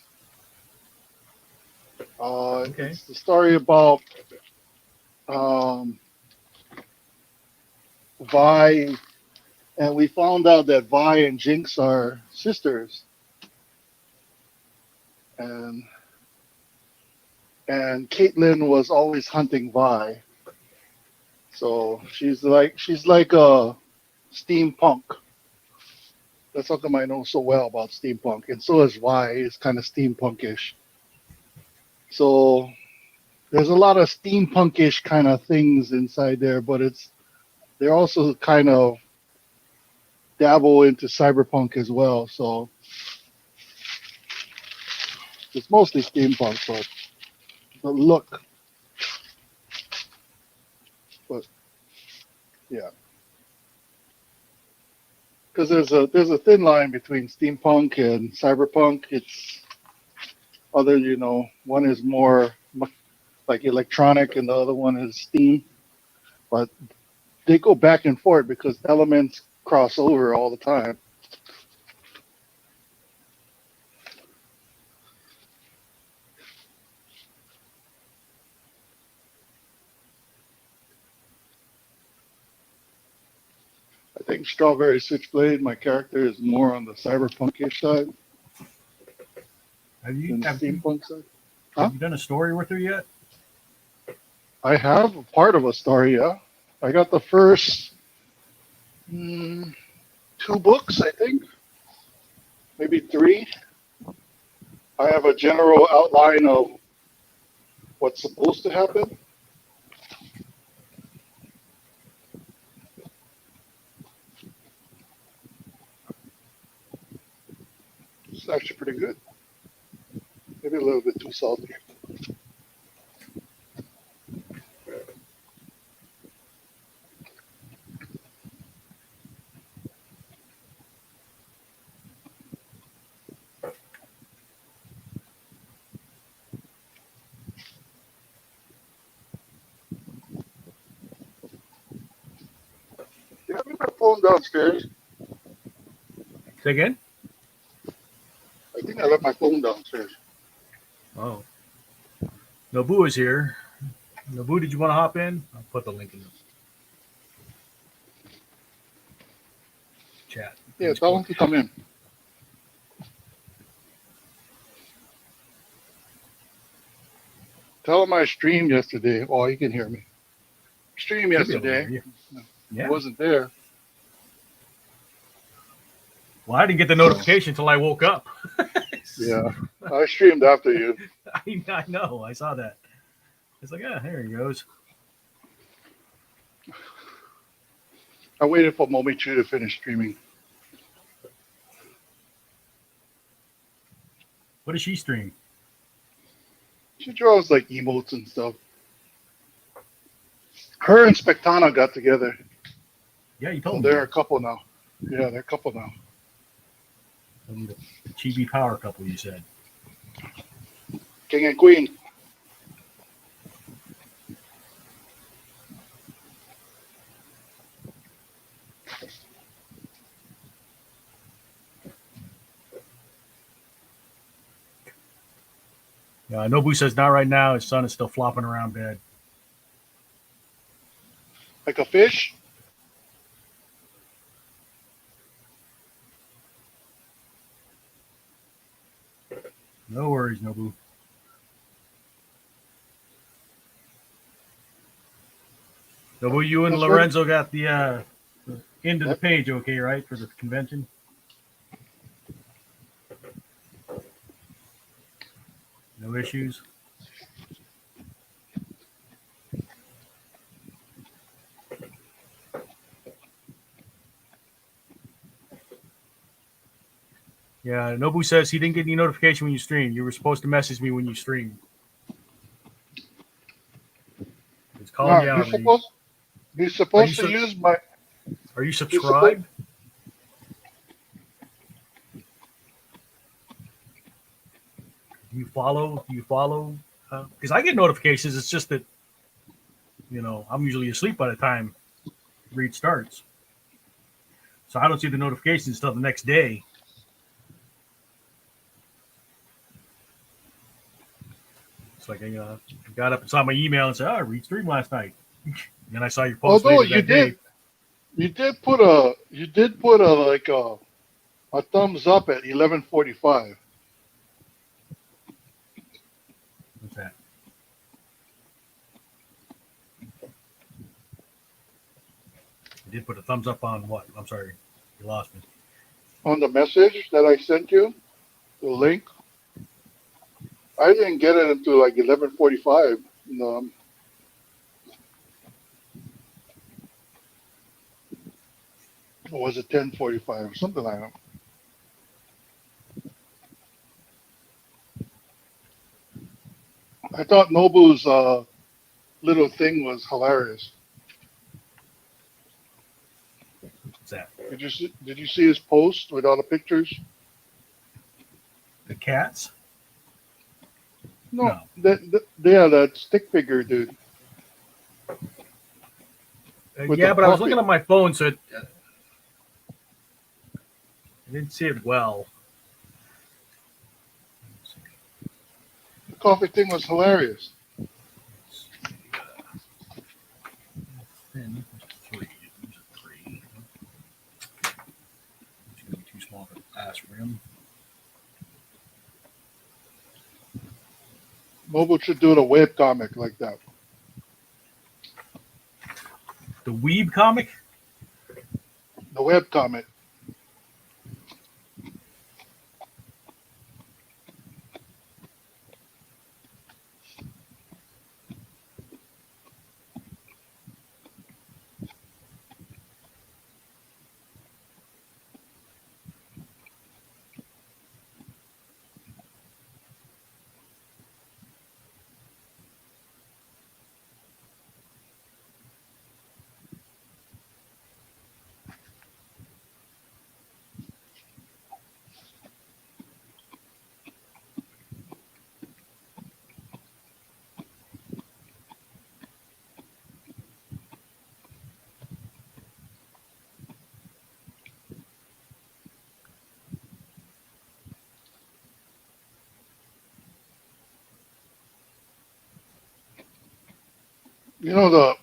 Okay. It's the story about um, Vi, and we found out that Vi and Jinx are sisters, and Caitlyn was always hunting Vi. So she's like a steampunk. That's how come I know so well about steampunk, and so is Vi. It's kind of steampunkish. So there's a lot of steampunkish kind of things inside there, but they're also kind of dabble into cyberpunk as well. So it's mostly steampunk, but look, but yeah, because there's a thin line between steampunk and cyberpunk. It's other, one is more like electronic and the other one is steam, but they go back and forth because elements cross over all the time. I think Strawberry Switchblade, my character is more on the cyberpunkish side Have you than the have you steampunk side. Huh? have you done a story with her yet? I have a part of a story, yeah. I got the first mm, two books, I think, maybe three. I have a general outline of what's supposed to happen. It's actually pretty good. Maybe a little bit too salty. Yeah, I leave my phone downstairs. Say again? I think I left my phone downstairs. Oh. Nobu is here. Nobu, did you want to hop in? I'll put the link in the chat. Yeah, tell Facebook. him to come in. Tell him I streamed yesterday. Oh, he can hear me. Streamed Should be able to hear yesterday. you. I Yeah. wasn't there. Well, I didn't get the So, notification until I woke up. yeah, I streamed after you. I know. I saw that. It's like, ah, there he goes. I waited for Mommy Chu to finish streaming. What does she stream? She draws like emotes and stuff. Her and Spectana got together, Yeah, you so told me they're a that. couple now. Yeah, they're a couple now. I need a chibi power couple. You said. King and Queen. Nobu says not right now. His son is still flopping around bed. Like a fish? No worries, Nobu. Nobu, you and That's right. Lorenzo got the end of the Yep. page, okay, right, for the convention? No issues. Yeah, Nobu says he didn't get any notification when you streamed. You were supposed to message me when you streamed. He's calling No, you out, he's Reed. supposed he's Are you supposed to use my are you he's supposed subscribed? Do you follow? Do you follow? Because I get notifications. It's just that I'm usually asleep by the time Reed starts, so I don't see the notifications until the next day. It's like I got up and saw my email and said, "Oh, I Reed streamed last night." Then I saw your post although later that day. you did put a like a thumbs up at 11:45. What's that? I did put a thumbs up on what? I'm sorry, you lost me. On the message that I sent you, the link. I didn't get it until like 11:45. Or was it 10:45 or something like that? I thought Nobu's little thing was hilarious. What's that? Did you see his post with all the pictures? The cats? No, No. yeah, that stick figure dude with the Yeah, but I was looking coffee. on my phone, so I didn't see it well. The coffee thing was hilarious. Thin. Three. Three. It's going to be too small for the glass rim. Nobu should do the web comic like that. The Weeb comic? The web comic.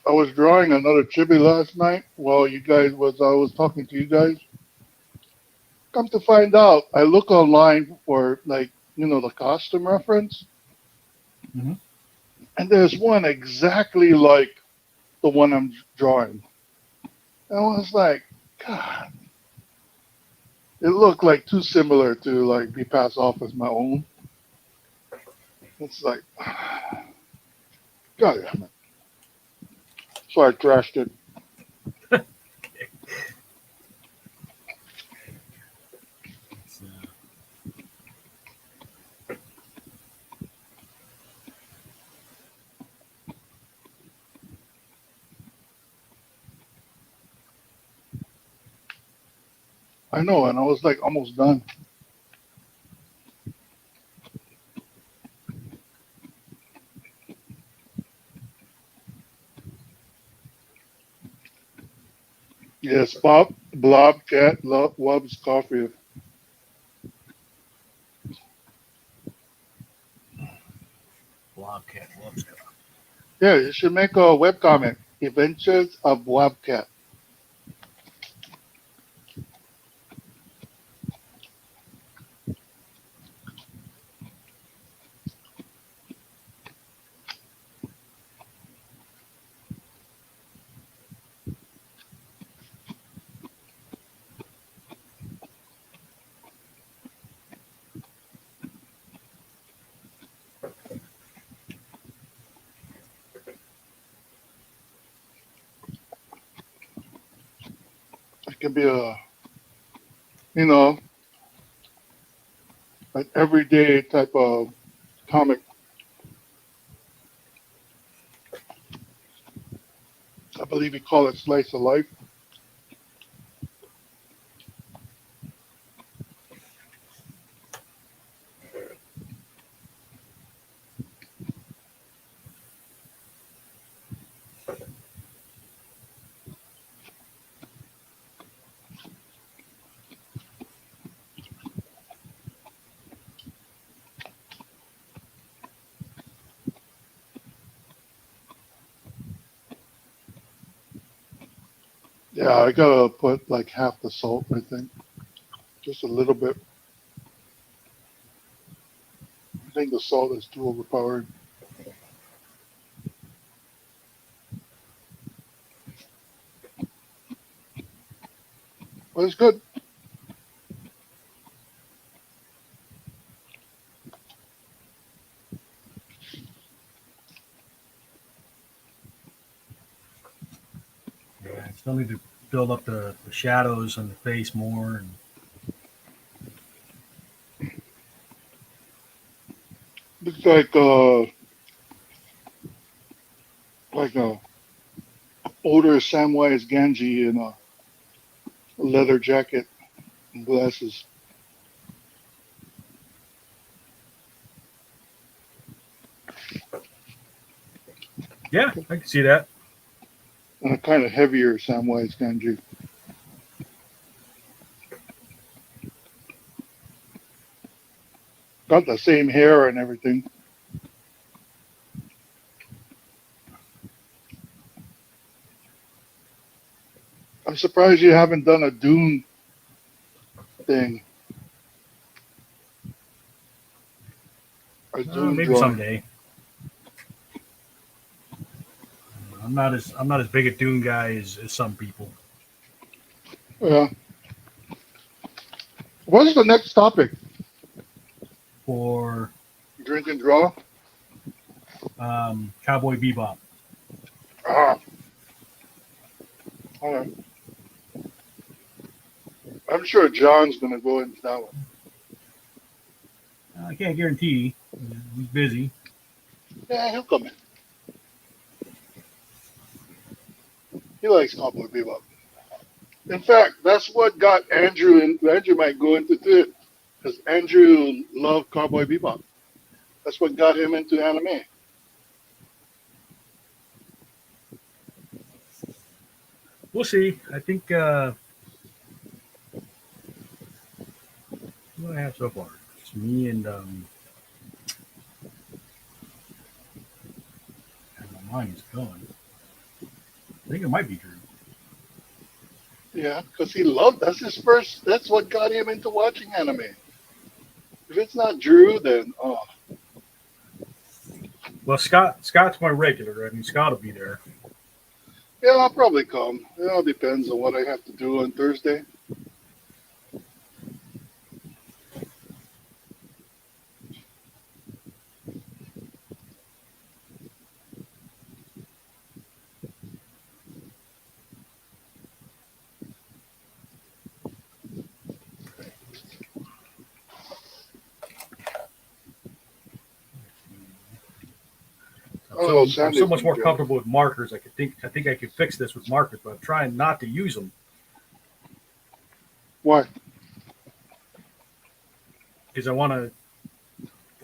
I was drawing another chibi last night while I was talking to you guys. Come to find out, I look online for like the costume reference, Mm-hmm. and there's one exactly like the one I'm drawing. And I was like, God, it looked like too similar to like be passed off as my own. It's like, God damn it. So I trashed it. It's, I know, and I was like almost done. Yes, Blobcat loves coffee. Bobcat loves coffee. Yeah, you should make a webcomic. Adventures of Blobcat. It can be a, you know, an everyday type of comic. I believe you call it Slice of Life. Yeah, I gotta put like half the salt, I think. Just a little bit. I think the salt is too overpowering. But it's good. Yeah, I still need to build up the shadows on the face more. And Looks like a older Samwise Ganji in a leather jacket and glasses. yeah, I can see that. And a kind of heavier Samwise Ganji. Got the same hair and everything. I'm surprised you haven't done a Dune thing. A Dune Maybe drawing. someday. I'm not as big a Dune guy as some people. Yeah. What is the next topic? For Drink and draw? Cowboy Bebop. Ah, all right. I'm sure John's going to go into that one. I can't guarantee. He's busy. Yeah, he'll come in. He likes Cowboy Bebop. In fact, that's what got Andrew, and Andrew might go into it because Andrew loved Cowboy Bebop. That's what got him into anime. We'll see. I think what do I have so far? It's me and my mind is going. I think it might be Drew. Yeah, because he loved. That's his first. That's what got him into watching anime. If it's not Drew, then oh Well, Scott's my regular. I mean, Scott will be there. yeah, I'll probably come. It all depends on what I have to do on Thursday. Oh, I'm so Sandy's much gonna more get it. comfortable with markers. I think I could fix this with markers, but I'm trying not to use them. Why? because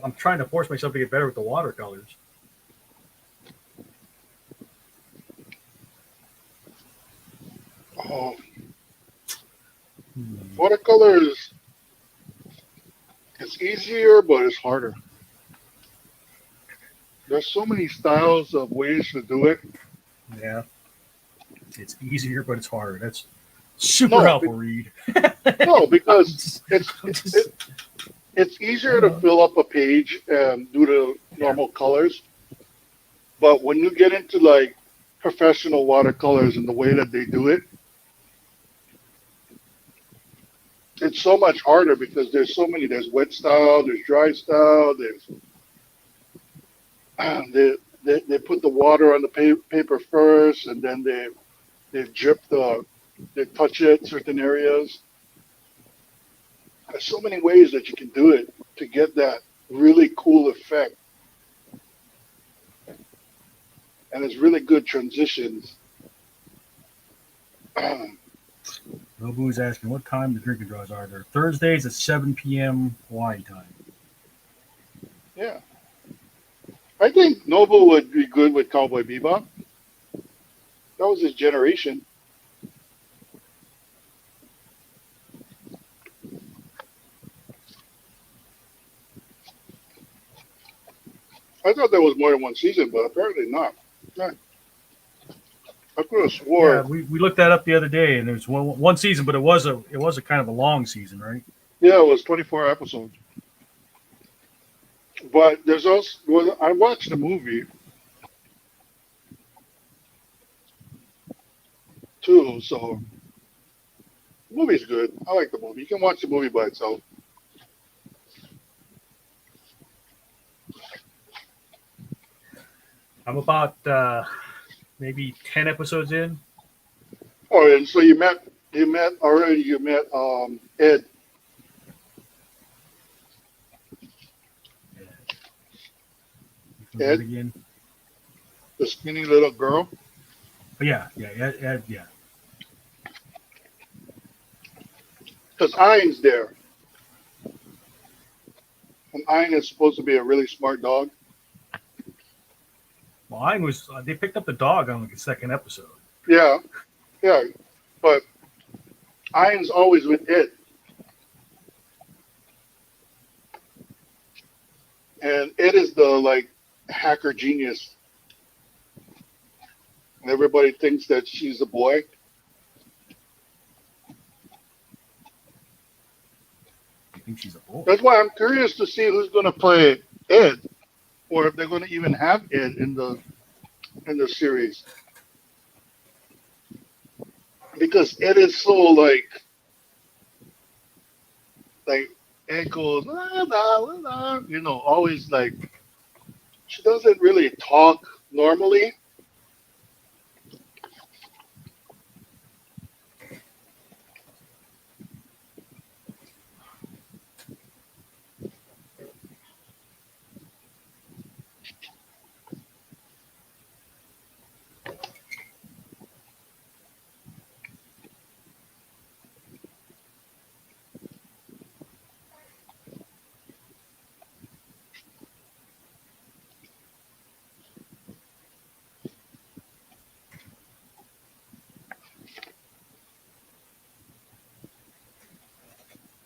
I'm trying to force myself to get better with the watercolors. Oh, Hmm. watercolors. It's easier, but it's harder. There's so many styles of ways to do it. Yeah, it's easier, but it's harder. That's super No, helpful, Reed. no, I'm because just, it's I'm just, it, it's I easier don't to know. fill up a page and do the Yeah, normal colors. But when you get into like professional watercolors and the way that they do it, it's so much harder because there's so many. There's wet style, there's dry style, there's they put the water on the paper first, and then they drip they touch it certain areas. There's so many ways that you can do it to get that really cool effect, and it's really good transitions. Nobu's asking what time the drinking draws are there. Thursdays at 7 p.m. Hawaii time. Yeah, I think Noble would be good with Cowboy Bebop. That was his generation. I thought there was more than one season, but apparently not. Yeah, I could have Yeah, swore. we looked that up the other day, and there was one season, but it was a kind of a long season, right? Yeah, it was 24 episodes. But there's also, well, I watched the movie too, so the movie's good. I like the movie. You can watch the movie by itself. I'm about maybe 10 episodes in. Oh, and so you met already. You met Ed, Yeah, who's that Ed, again? the skinny little girl, But yeah. because Iron's there, and Iron is supposed to be a really smart dog. Well, I was they picked up the dog on like the second episode. Yeah, yeah, but Iron's always with Ed, and Ed is the like hacker genius, and everybody thinks that she's a boy. I think she's a boy. That's why I'm curious to see who's going to play Ed, or if they're going to even have Ed in the series, because Ed is so like Ed goes "La, la, la, la," always like she doesn't really talk normally.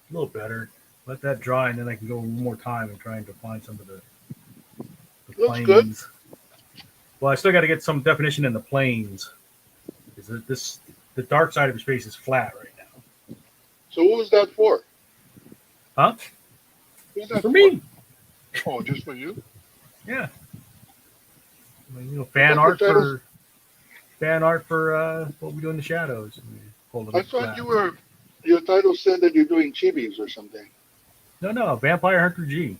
A little better. Let that dry, and then I can go one more time and trying to find some of the Looks good. planes. Well, I still got to get some definition in the planes. Is that this the dark side of his face is flat right now? So who is that for? Huh? Who's It's that for for? me. Oh, just for you? Yeah. I mean, I thought your titles. fan art for what we do in the shadows. And we pull it I up thought flat. your title said that you're doing chibis or something. No, Vampire Hunter G.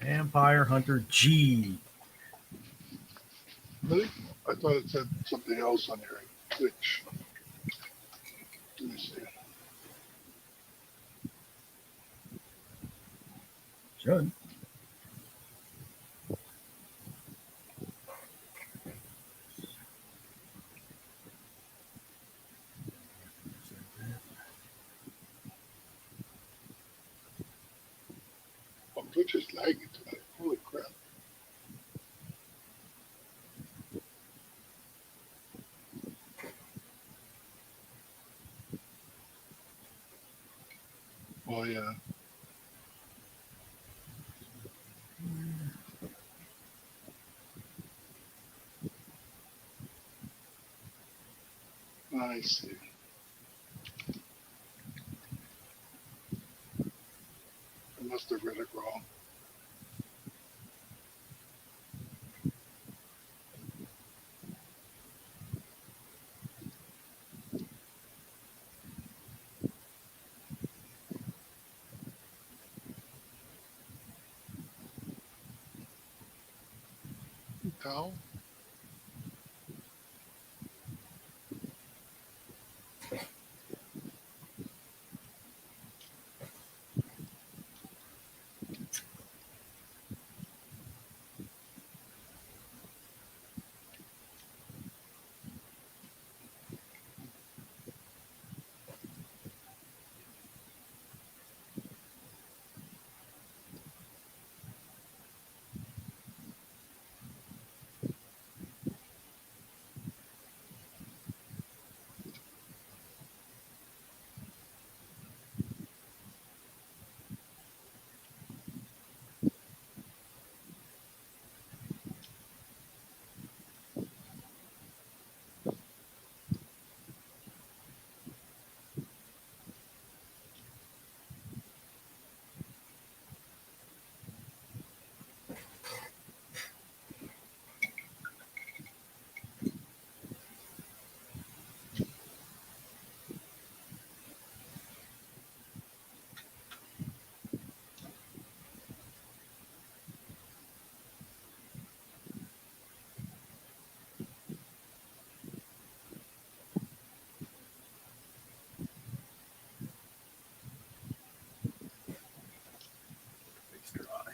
Vampire Hunter G. Really? I thought it said something else on here. Which, let me see. Should. Twitch is lagging tonight. Holy crap. Oh, yeah. I see. I must have read it wrong. Cow? It's dry.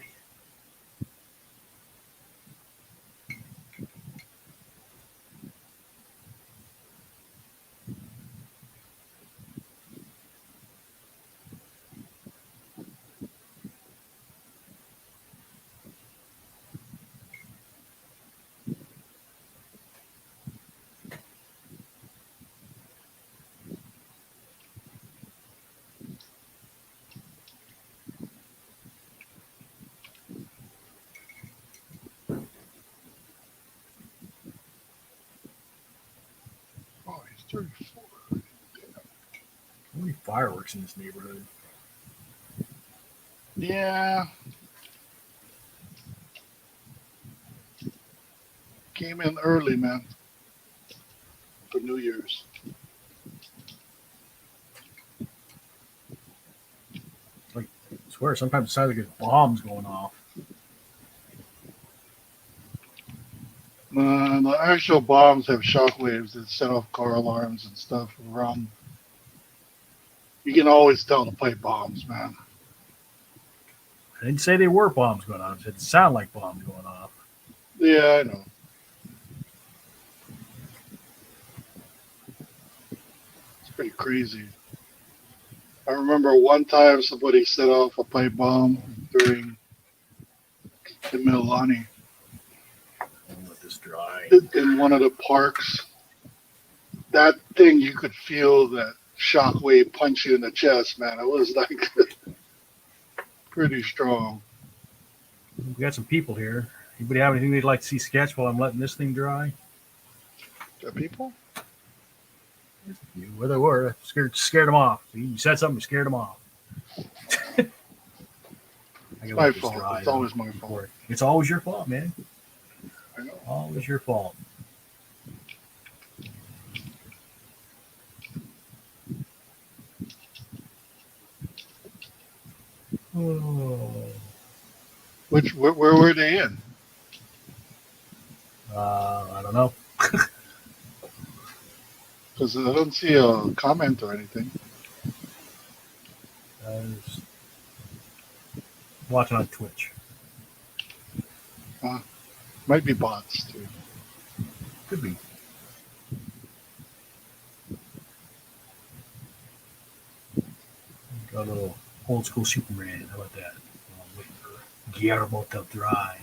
Oh, he's 34. How many fireworks in this neighborhood? Yeah. Came in early, man. For New Year's. Like, I swear, sometimes it sounds like there's bombs going off. The actual bombs have shockwaves that set off car alarms and stuff around. You can always tell to play bombs, man. I didn't say they were bombs going off. It sounded like bombs going off. Yeah, I know. It's pretty crazy. I remember one time somebody set off a pipe bomb during the Milani I'll let this dry. in one of the parks. That thing, you could feel that shockwave punch you in the chest, man. It was like pretty strong. We got some people here. Anybody have anything they'd like to see sketch while I'm letting this thing dry? The people? Where they were, scared them off. See, you said something, you scared them off. I gotta My let this fault. dry. It's though, always my fault. before- It's always your fault, man. I know. Always your fault. Oh. Where were they in? I don't know. Because I don't see a comment or anything. I was watching on Twitch. Might be bots too. Could be. Got a little old school Superman. How about that? I'm waiting for Guillermo del Dry.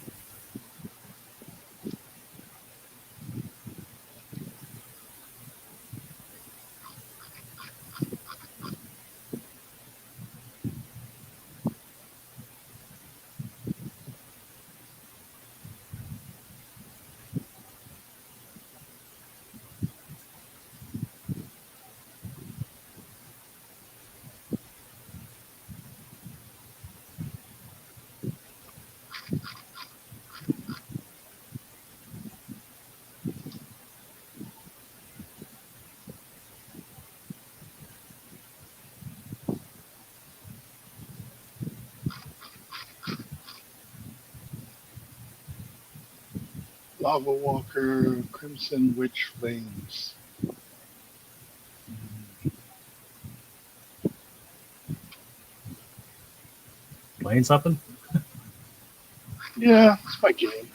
Lava Walker, Crimson Witch Flames. Playing something? Yeah, it's my game.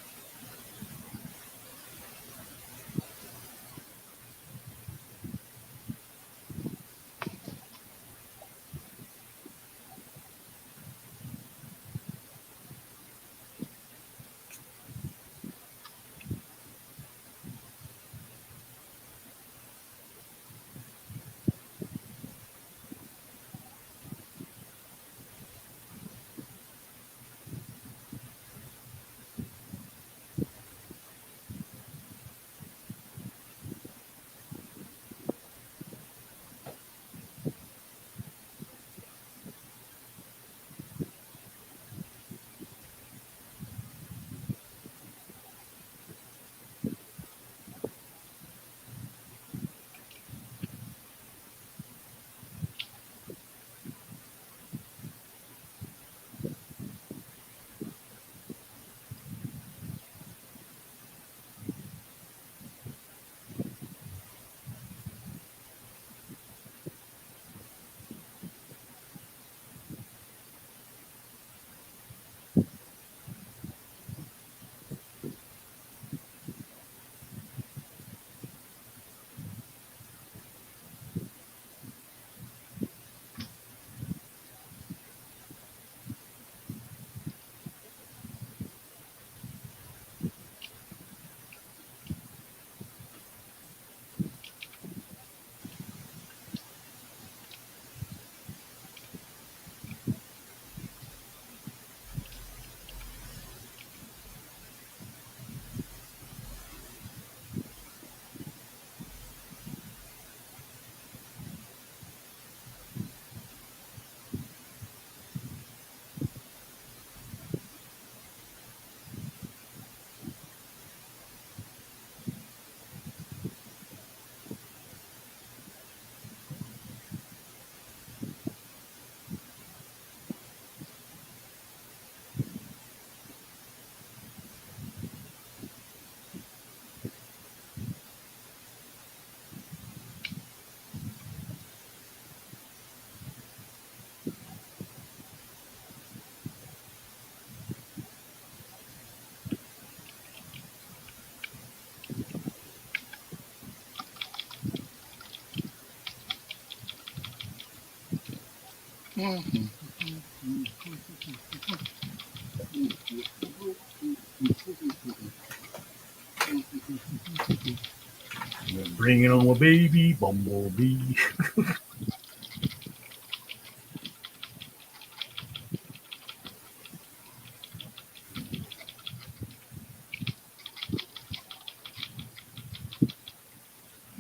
Bringing on a baby bumblebee.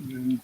Yeah.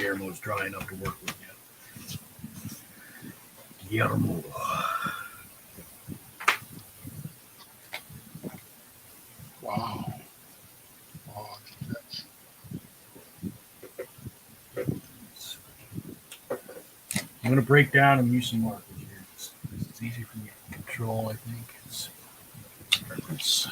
Guillermo's dry enough to work with yet. Guillermo. Wow. Oh, that's I'm going to break down and use some markers here. It's easy for me to control, I think. It's reference.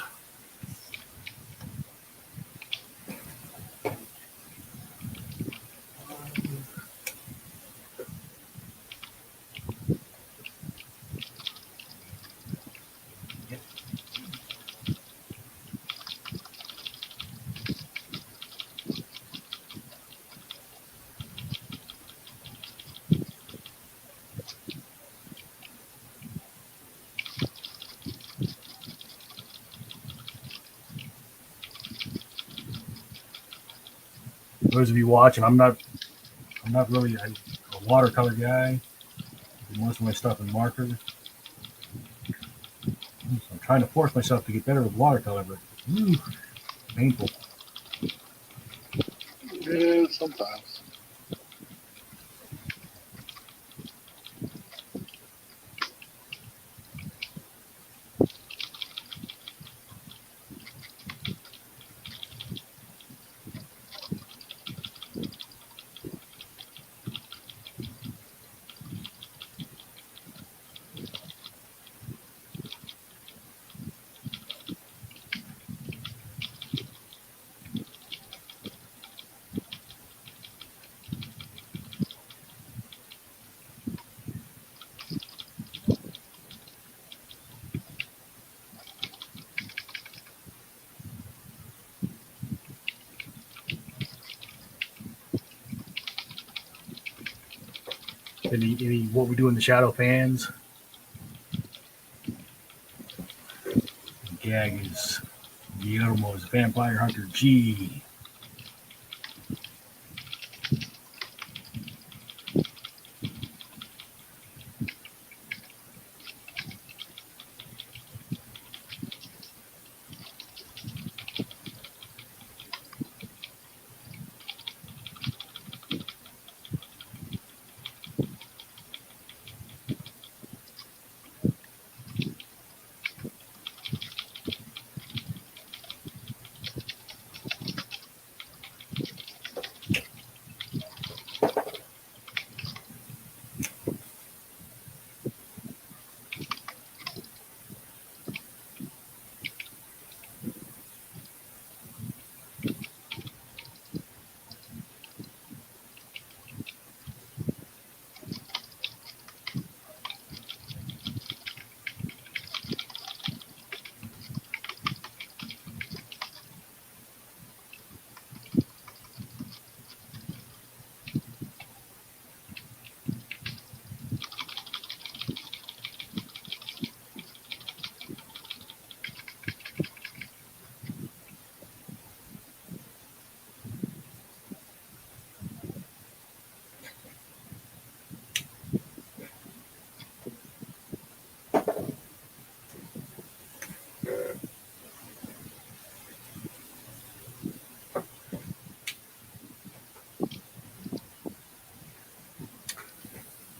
Those of you watching, I'm not really a watercolor guy. I do most of my stuff in marker. I'm trying to force myself to get better with watercolor, but painful. it is sometimes. Any what we do in the shadow fans. The gag is Guillermo's Vampire Hunter G.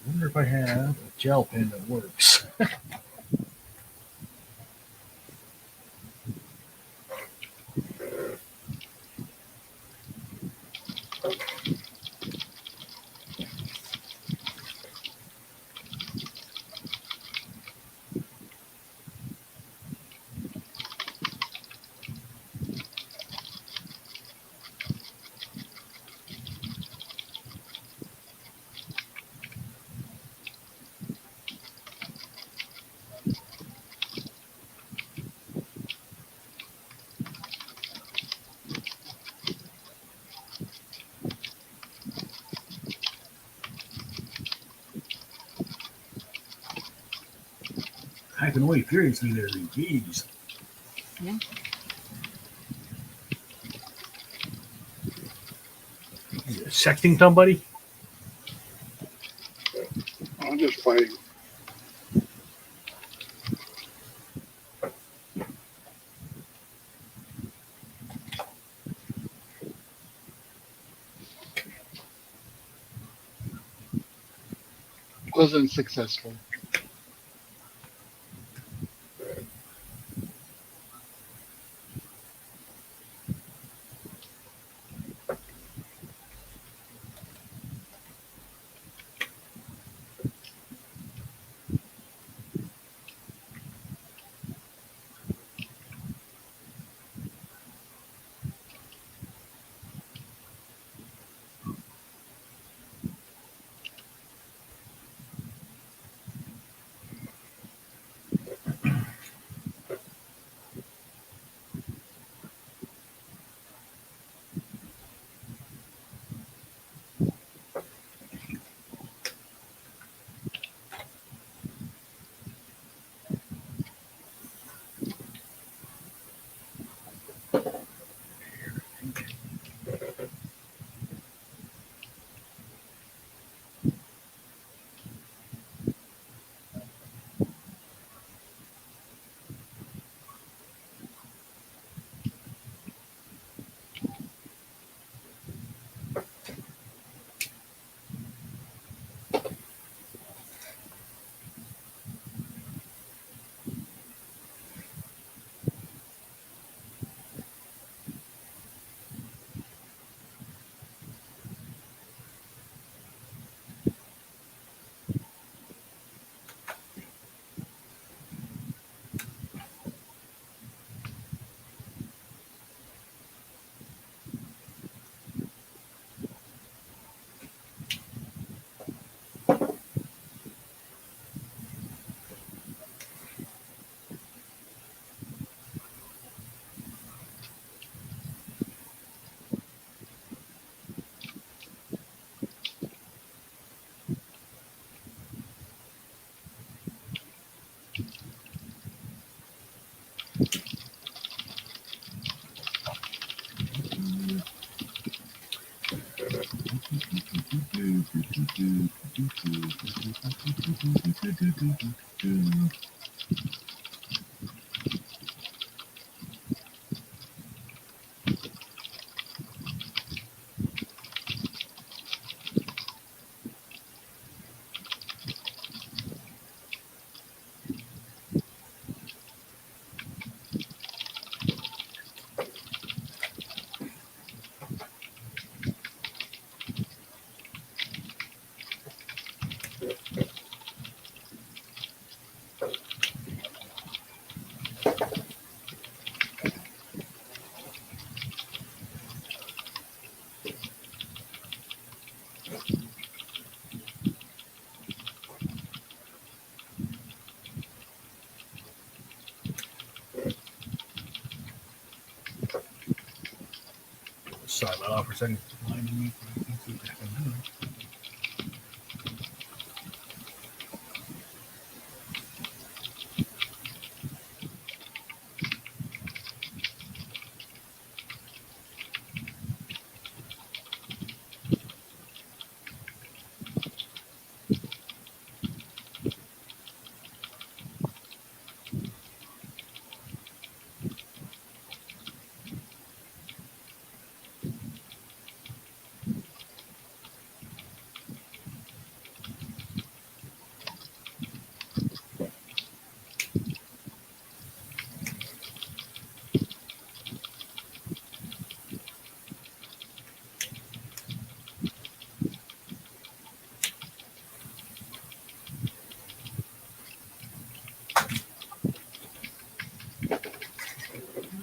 I wonder if I have a gel pen that works. Typing away furiously there, jeez. Yeah. Sexting somebody? I'm just fighting. wasn't successful. Silent off for a second.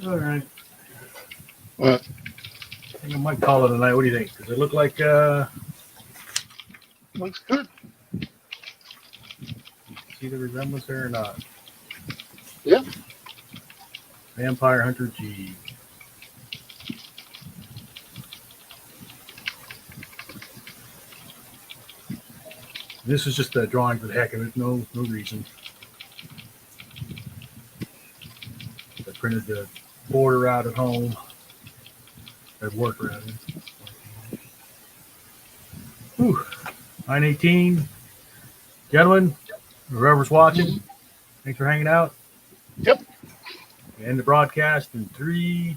All right. What? I think I might call it a night. What do you think? Does it look like Looks good. see the resemblance there or not? Yeah. Vampire Hunter G. This is just a drawing for the heck of it. No reason. I printed the border out at home. I'd work around it. Whew. 9:18. Gentlemen, whoever's watching, thanks for hanging out. Yep. End the broadcast in 3,